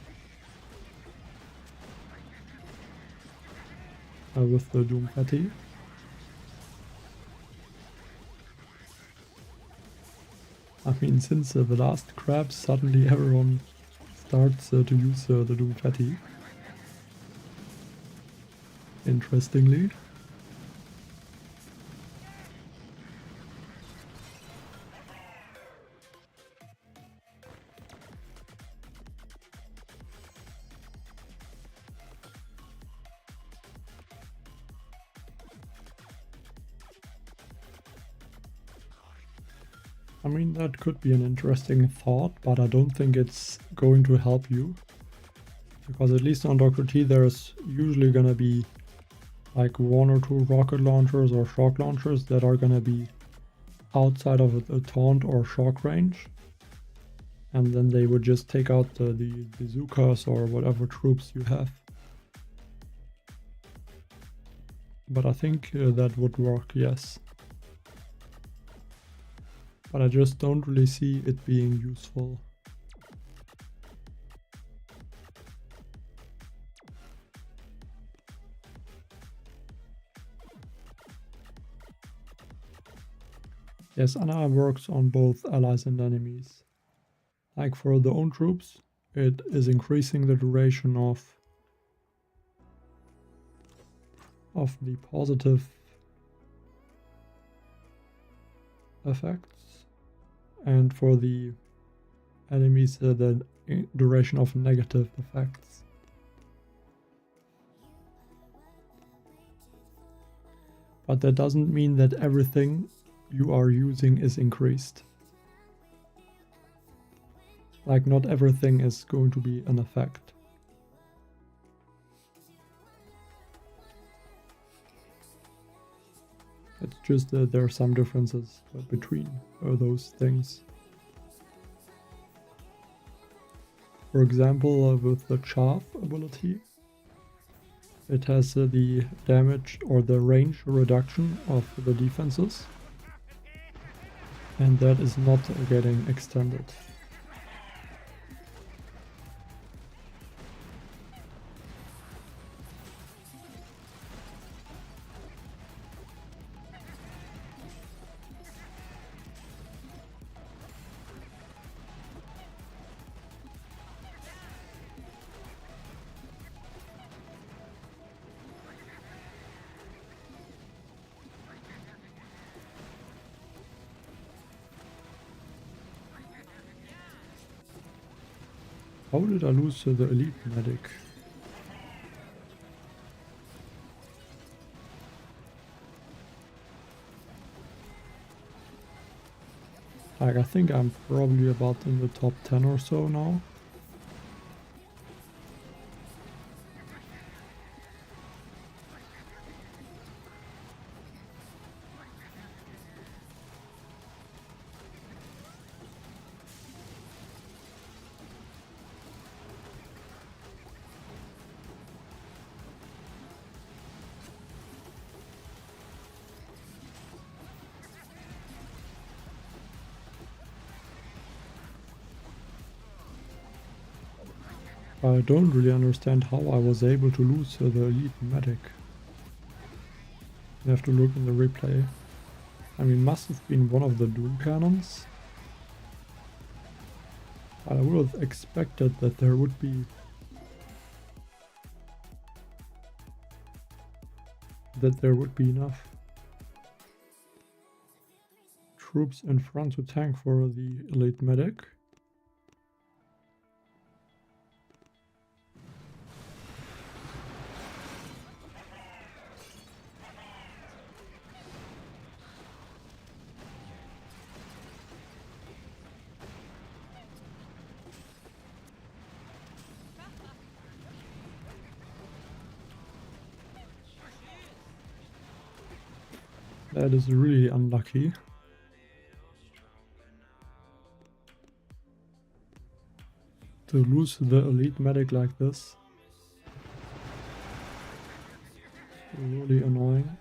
with the Doom Fatty. I mean, since the last crab, suddenly everyone starts to use the Doom Fatty. Interestingly. I mean, that could be an interesting thought, but I don't think it's going to help you. Because at least on Dr. T there's usually gonna be like 1 or 2 rocket launchers or shock launchers that are gonna be outside of a taunt or shock range. And then they would just take out the bazookas or whatever troops you have. But I think that would work, yes. But I just don't really see it being useful. Yes, Ana works on both allies and enemies. Like for the own troops, it is increasing the duration of the positive effects, and for the enemies the duration of negative effects. But that doesn't mean that everything you are using is increased. Like not everything is going to be an effect. It's just that there are some differences between those things. For example, with the chaff ability, it has the damage or the range reduction of the defenses, and that is not getting extended. How did I lose the elite medic? Like, I think I'm probably about in the top 10 or so now. I don't really understand how I was able to lose the elite medic. You have to look in the replay. I mean, must have been one of the doom cannons. I would have expected that there would be enough troops in front to tank for the elite medic. That is really unlucky. To lose the elite medic like this. Really annoying.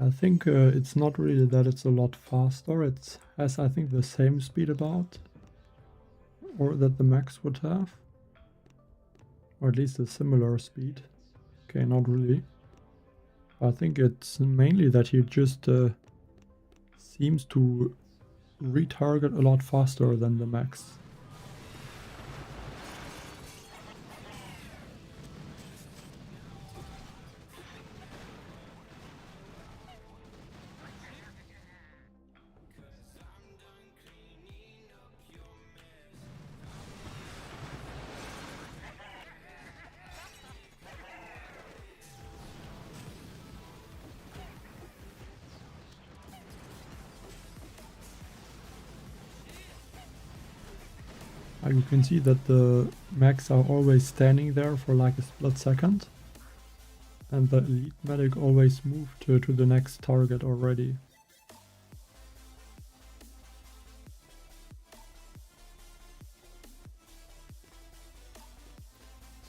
I think it's not really that it's a lot faster, it has I think the same speed about, or that the max would have, or at least a similar speed. Okay, not really. I think it's mainly that he just seems to retarget a lot faster than the max. You can see that the mechs are always standing there for like a split second, and the elite medic always moved to the next target already.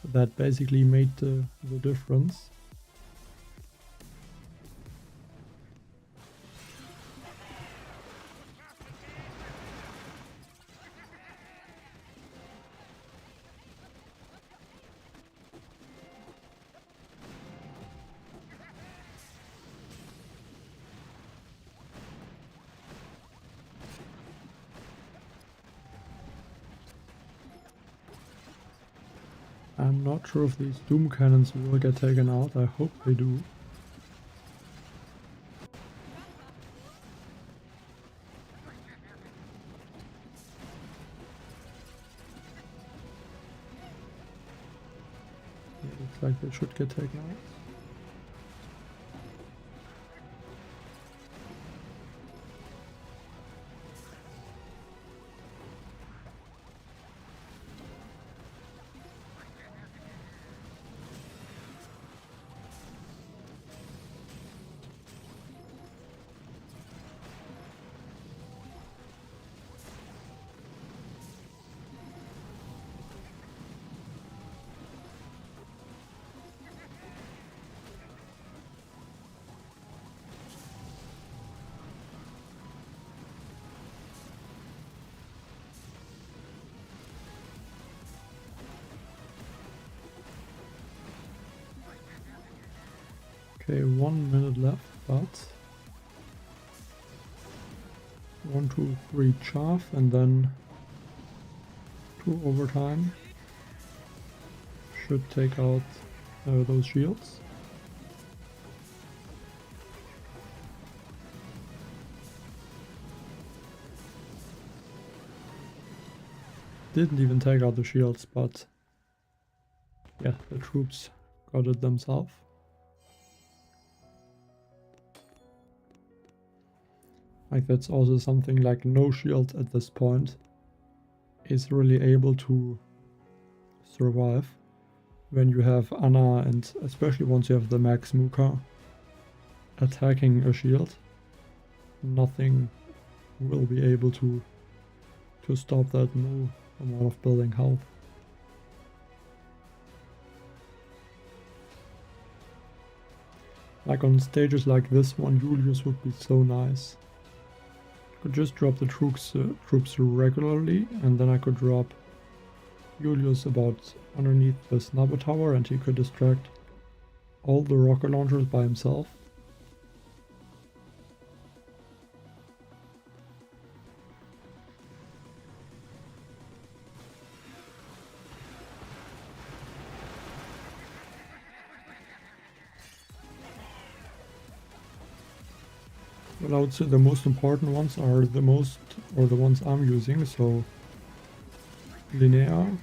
So that basically made the difference. I'm not sure if these doom cannons will get taken out, I hope they do. Yeah, looks like they should get taken out. Okay, 1 minute left, but 1, 2, 3 chaff and then 2 overtime should take out those shields. Didn't even take out the shields, but yeah, the troops got it themselves. Like that's also something like no shield at this point is really able to survive when you have Anna, and especially once you have the Max Muka attacking a shield. Nothing will be able to stop that, no amount of building health. Like on stages like this one, Julius would be so nice. Could just drop the troops regularly, and then I could drop Julius about underneath the snubber tower and he could distract all the rocket launchers by himself. But I would say the most important ones are the ones I'm using, so Linnea,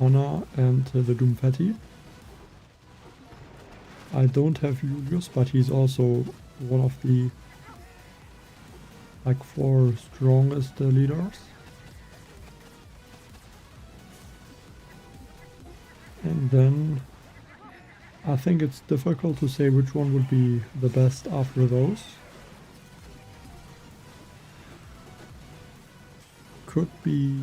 Anna and the Doomfetti. I don't have Julius, but he's also one of the like 4 strongest leaders. And then I think it's difficult to say which one would be the best after those. Could be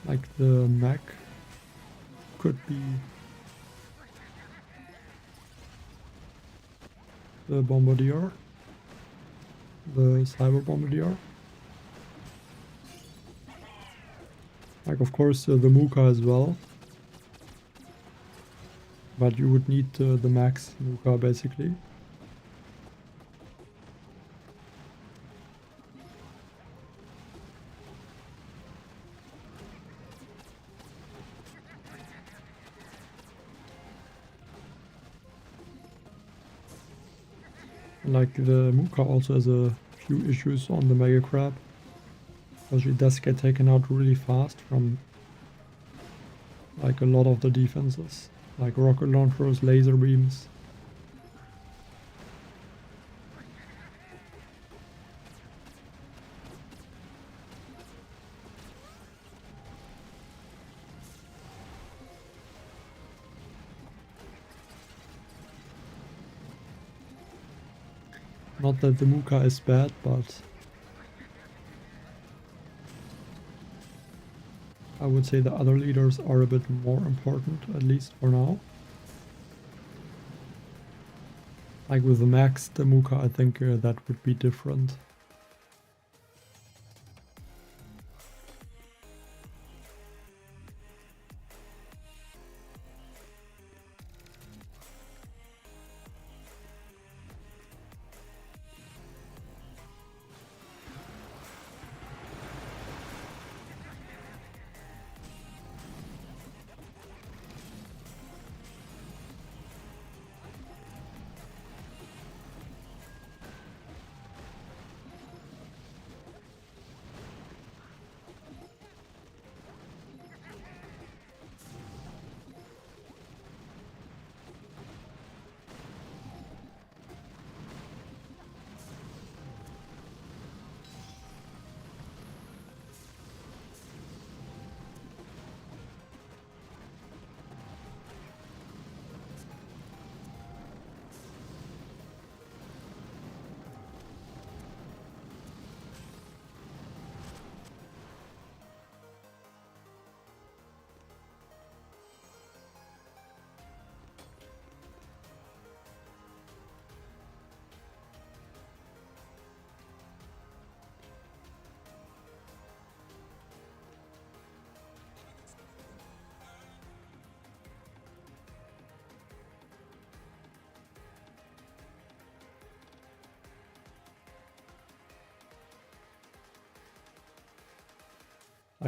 like the mech, could be the bombardier, the cyber bombardier. Like of course the Muka as well, but you would need the max Muka basically. Like the Muka also has a few issues on the Mega Crab, because she does get taken out really fast from like a lot of the defenses, like rocket launchers, laser beams. Not that the Muka is bad, but I would say the other leaders are a bit more important, at least for now. Like with the Max, the Muka, I think that would be different.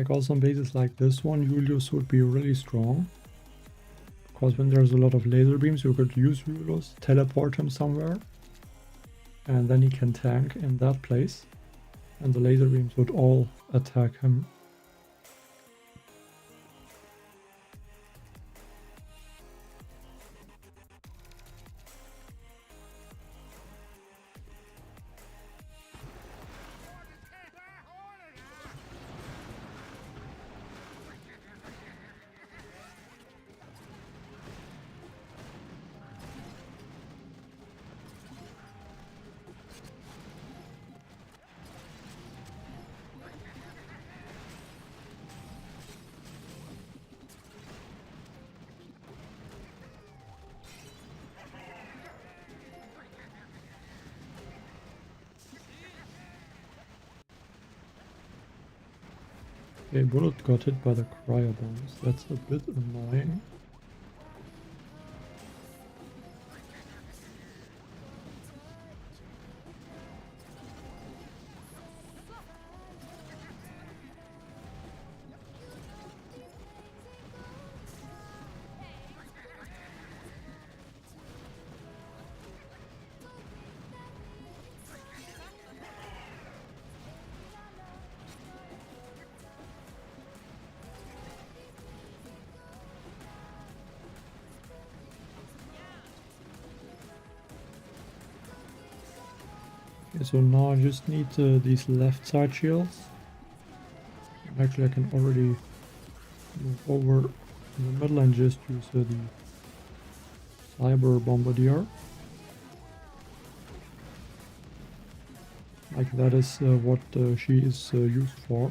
Like also on bases like this one, Julius would be really strong. Because when there's a lot of laser beams, you could use Julius, teleport him somewhere, and then he can tank in that place. And the laser beams would all attack him. Okay, Bullet got hit by the cryo bombs. That's a bit annoying. Okay, so now I just need these left side shields. Actually, I can already move over in the middle and just use the Cyber Bombardier. Like that is what she is used for.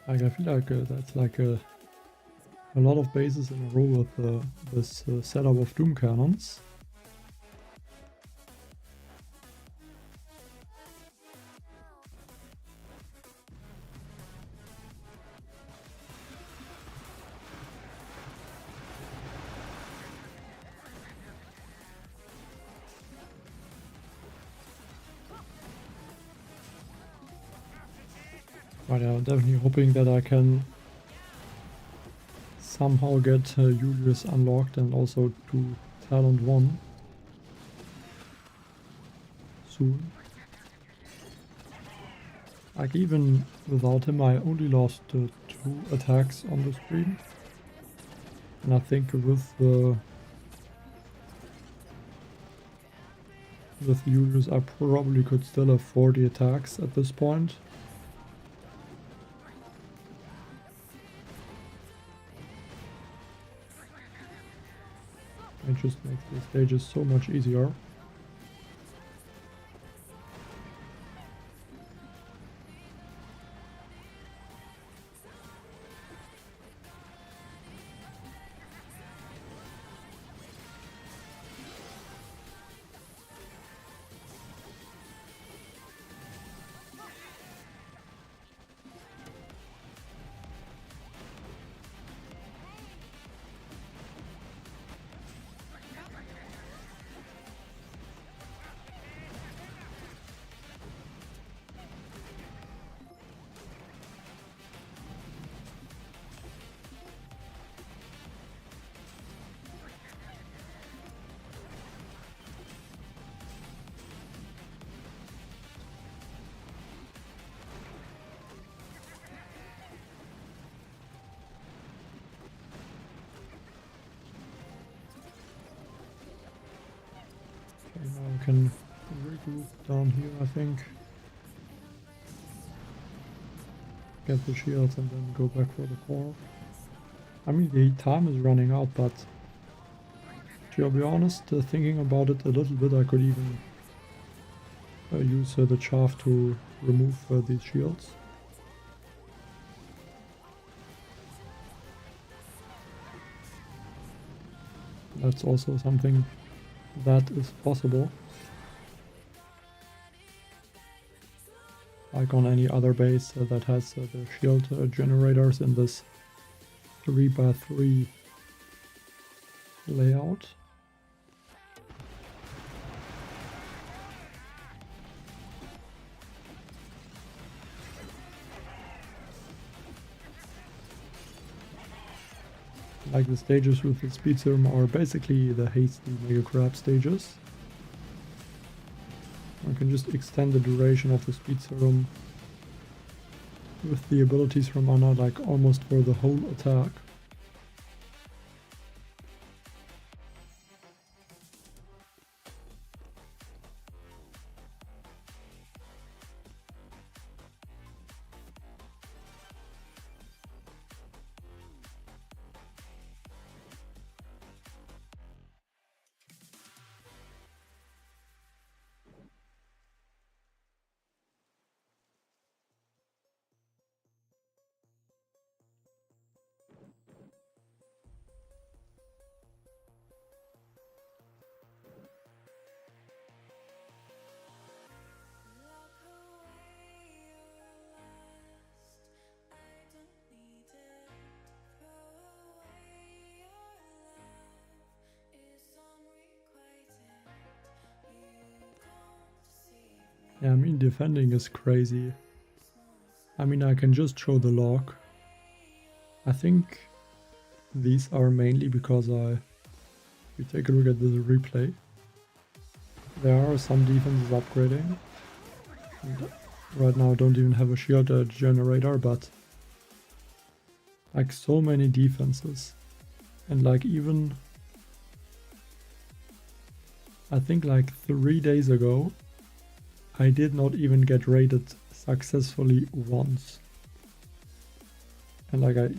Like I feel like that's like a lot of bases in a row with this setup of Doom Cannons. But yeah, I'm definitely hoping that I can somehow get Julius unlocked and also to Talent 1 soon. Like even without him I only lost 2 attacks on the stream. And I think with Julius I probably could still have 40 attacks at this point. It just makes the stages so much easier. can regroup down here, I think. Get the shields and then go back for the core. I mean, the time is running out, but to be honest, thinking about it a little bit, I could even use the chaff to remove these shields. That's also something that is possible. Like on any other base that has the shield generators in this 3x3 layout. Like the stages with the speed serum are basically the hasty mega crab stages. I can just extend the duration of the speed serum with the abilities from Anna, like almost for the whole attack. Yeah, I mean, defending is crazy. I mean, I can just show the log. I think these are mainly because if you take a look at the replay, there are some defenses upgrading. And right now I don't even have a shield generator, but like so many defenses. And like even, I think like 3 days ago, I did not even get raided successfully once. And like I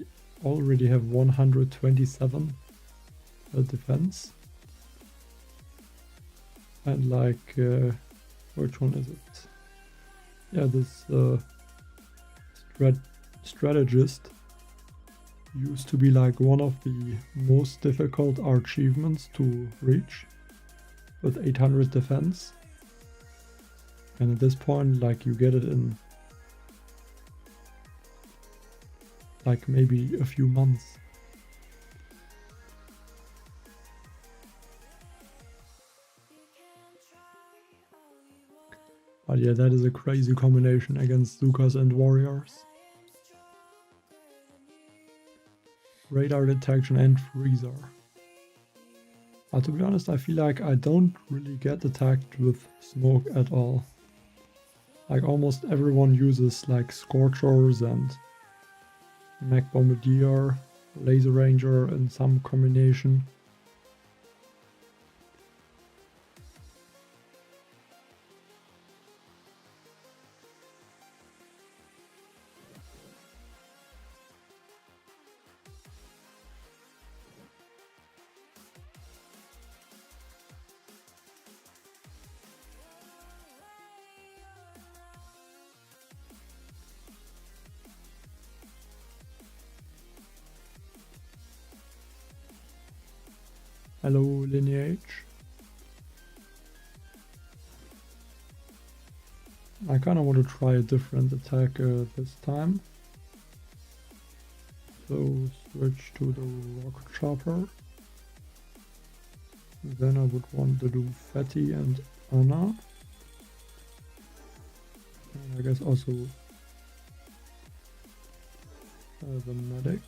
already have 127 defense. And like, which one is it? Yeah, this strategist used to be like one of the most difficult achievements to reach with 800 defense. And at this point, like, you get it in like maybe a few months. But yeah, that is a crazy combination against Zukas and warriors. Radar detection and freezer. But to be honest, I feel like I don't really get attacked with smoke at all. Like almost everyone uses like Scorchers and Mech Bombardier, Laser Ranger in some combination. Hello, Lineage. I kind of want to try a different attack this time. So switch to the Rock Chopper. Then I would want to do Fatty and Anna. And I guess also the Medic.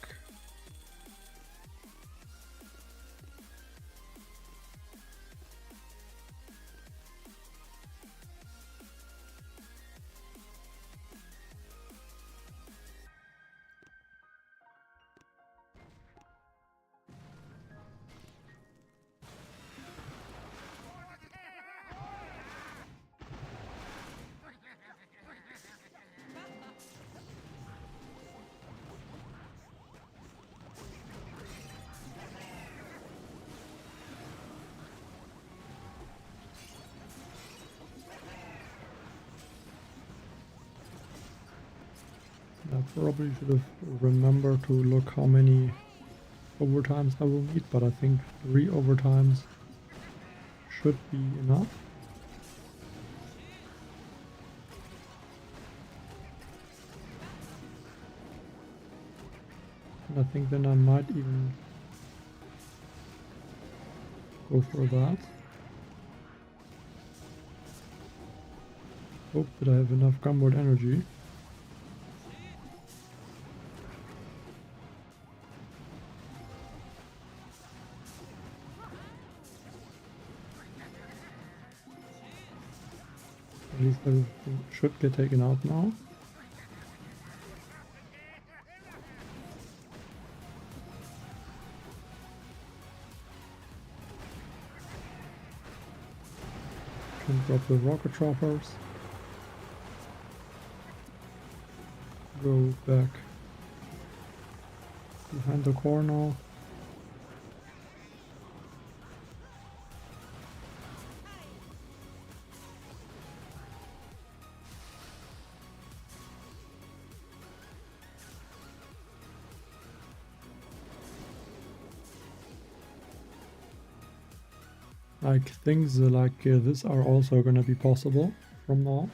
I probably should have remembered to look how many overtimes I will need, but I think 3 overtimes should be enough. And I think then I might even go for that. Hope that I have enough gunboat energy. At least everything should get taken out now. Can drop the rocket choppers. Go back behind the core now. Like things like this are also gonna be possible from now.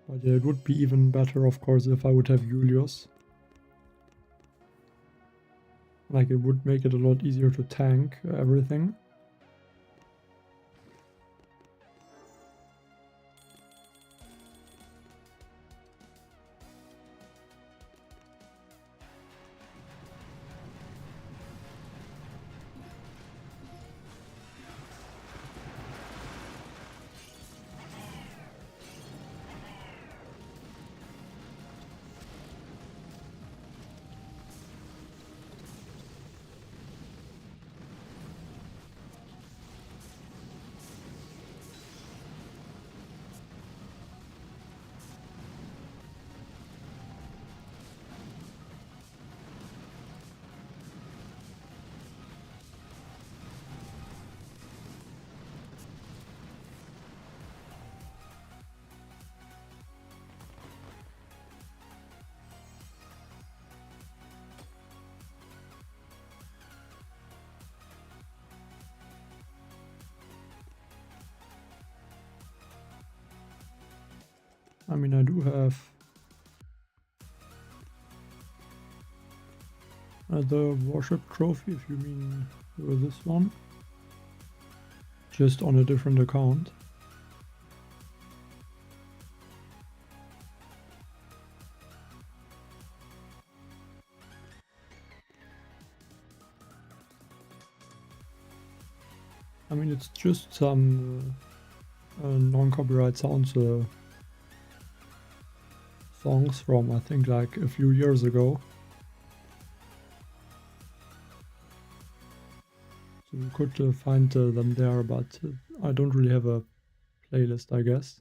But yeah, it would be even better, of course, if I would have Julius. Like it would make it a lot easier to tank everything. I mean, I do have the warship trophy, if you mean this one, just on a different account. I mean, it's just some non-copyright sounds songs from, I think, like a few years ago. So you could find them there, but I don't really have a playlist, I guess.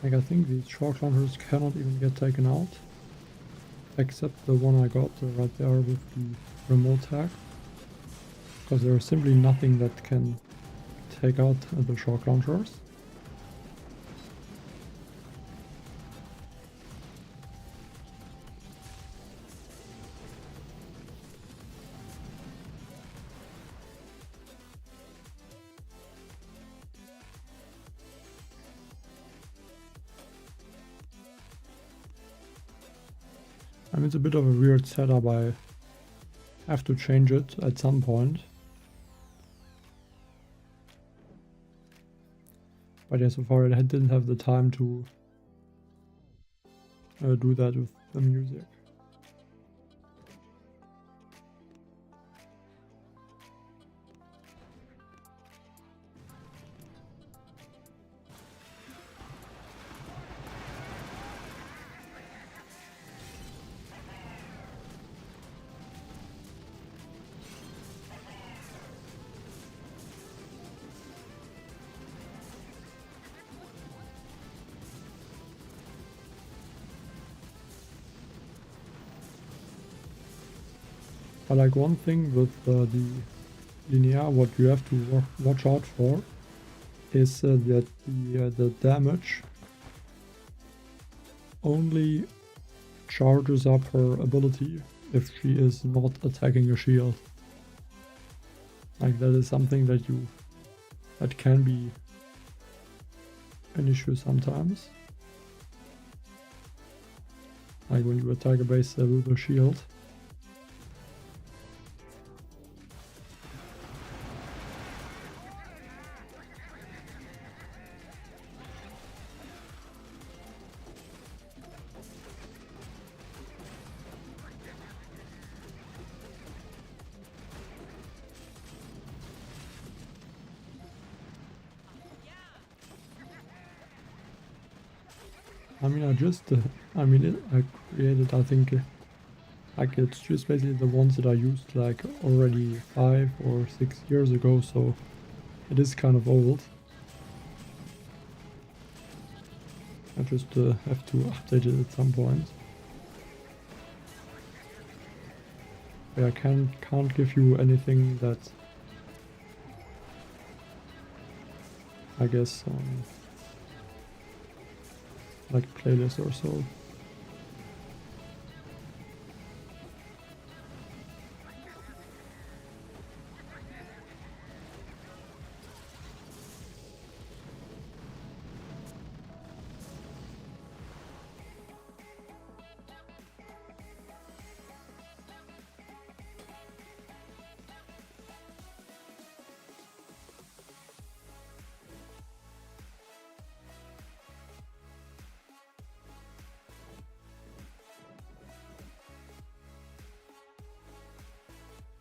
Like, I think these shock launchers cannot even get taken out, except the one I got right there with the remote tag, because there's simply nothing that can take out the shock launchers. I mean, it's a bit of a weird setup. I have to change it at some point. But yeah, so far I didn't have the time to do that with the music. But like one thing with the linear, what you have to watch out for is that the damage only charges up her ability if she is not attacking a shield. Like that is something that can be an issue sometimes. Like when you attack a base with a shield. I mean, I created, I think, like it's just basically the ones that I used like already 5 or 6 years ago, so it is kind of old. I just have to update it at some point. But I can't give you anything that, I guess, like playlist or so.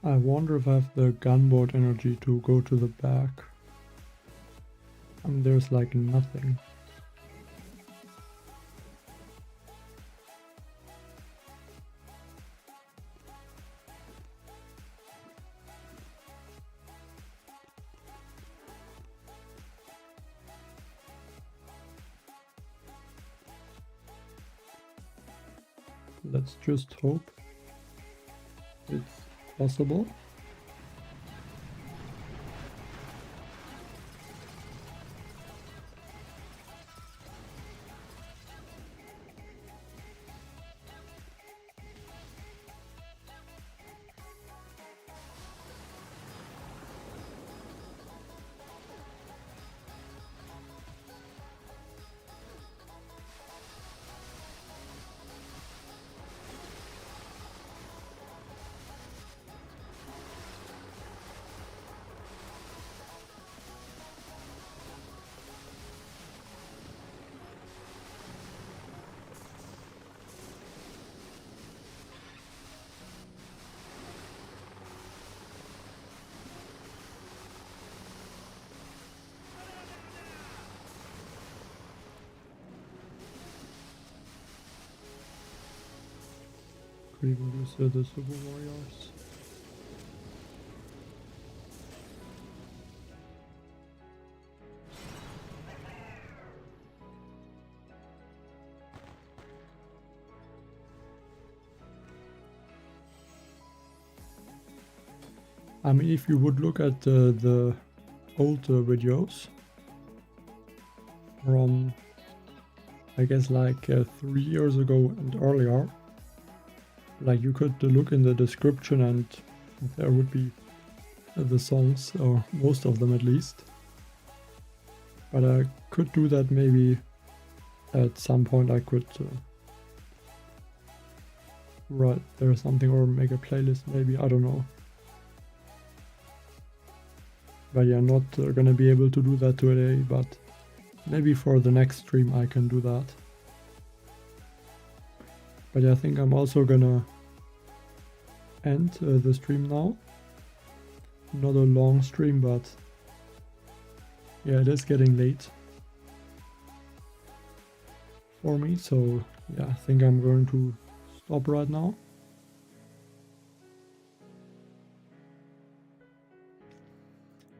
I wonder if I have the gunboat energy to go to the back. I mean, there's like nothing. Let's just hope it's possible. Could even use the Super Warriors. I mean, if you would look at the old videos from, I guess, like 3 years ago and earlier, like you could look in the description and there would be the songs, or most of them at least. But I could do that maybe at some point. I could write there something or make a playlist maybe, I don't know. But yeah, not gonna be able to do that today, but maybe for the next stream I can do that. But yeah, I think I'm also gonna end the stream now. Not a long stream, but yeah, it is getting late for me, so yeah, I think I'm going to stop right now.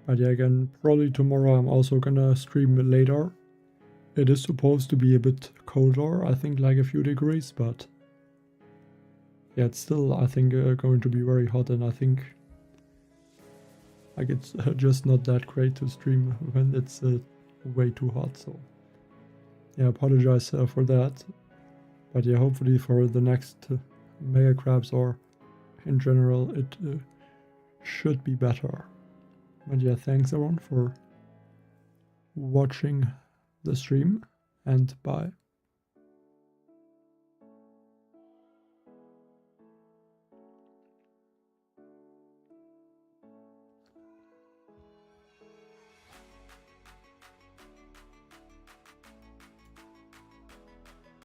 But yeah, again, probably tomorrow I'm also gonna stream later. It is supposed to be a bit colder, I think like a few degrees, but yeah, it's still, I think, going to be very hot, and I think like it's just not that great to stream when it's way too hot. So yeah, apologize for that. But yeah, hopefully for the next mega crabs or in general, it should be better. But yeah, thanks everyone for watching the stream, and bye.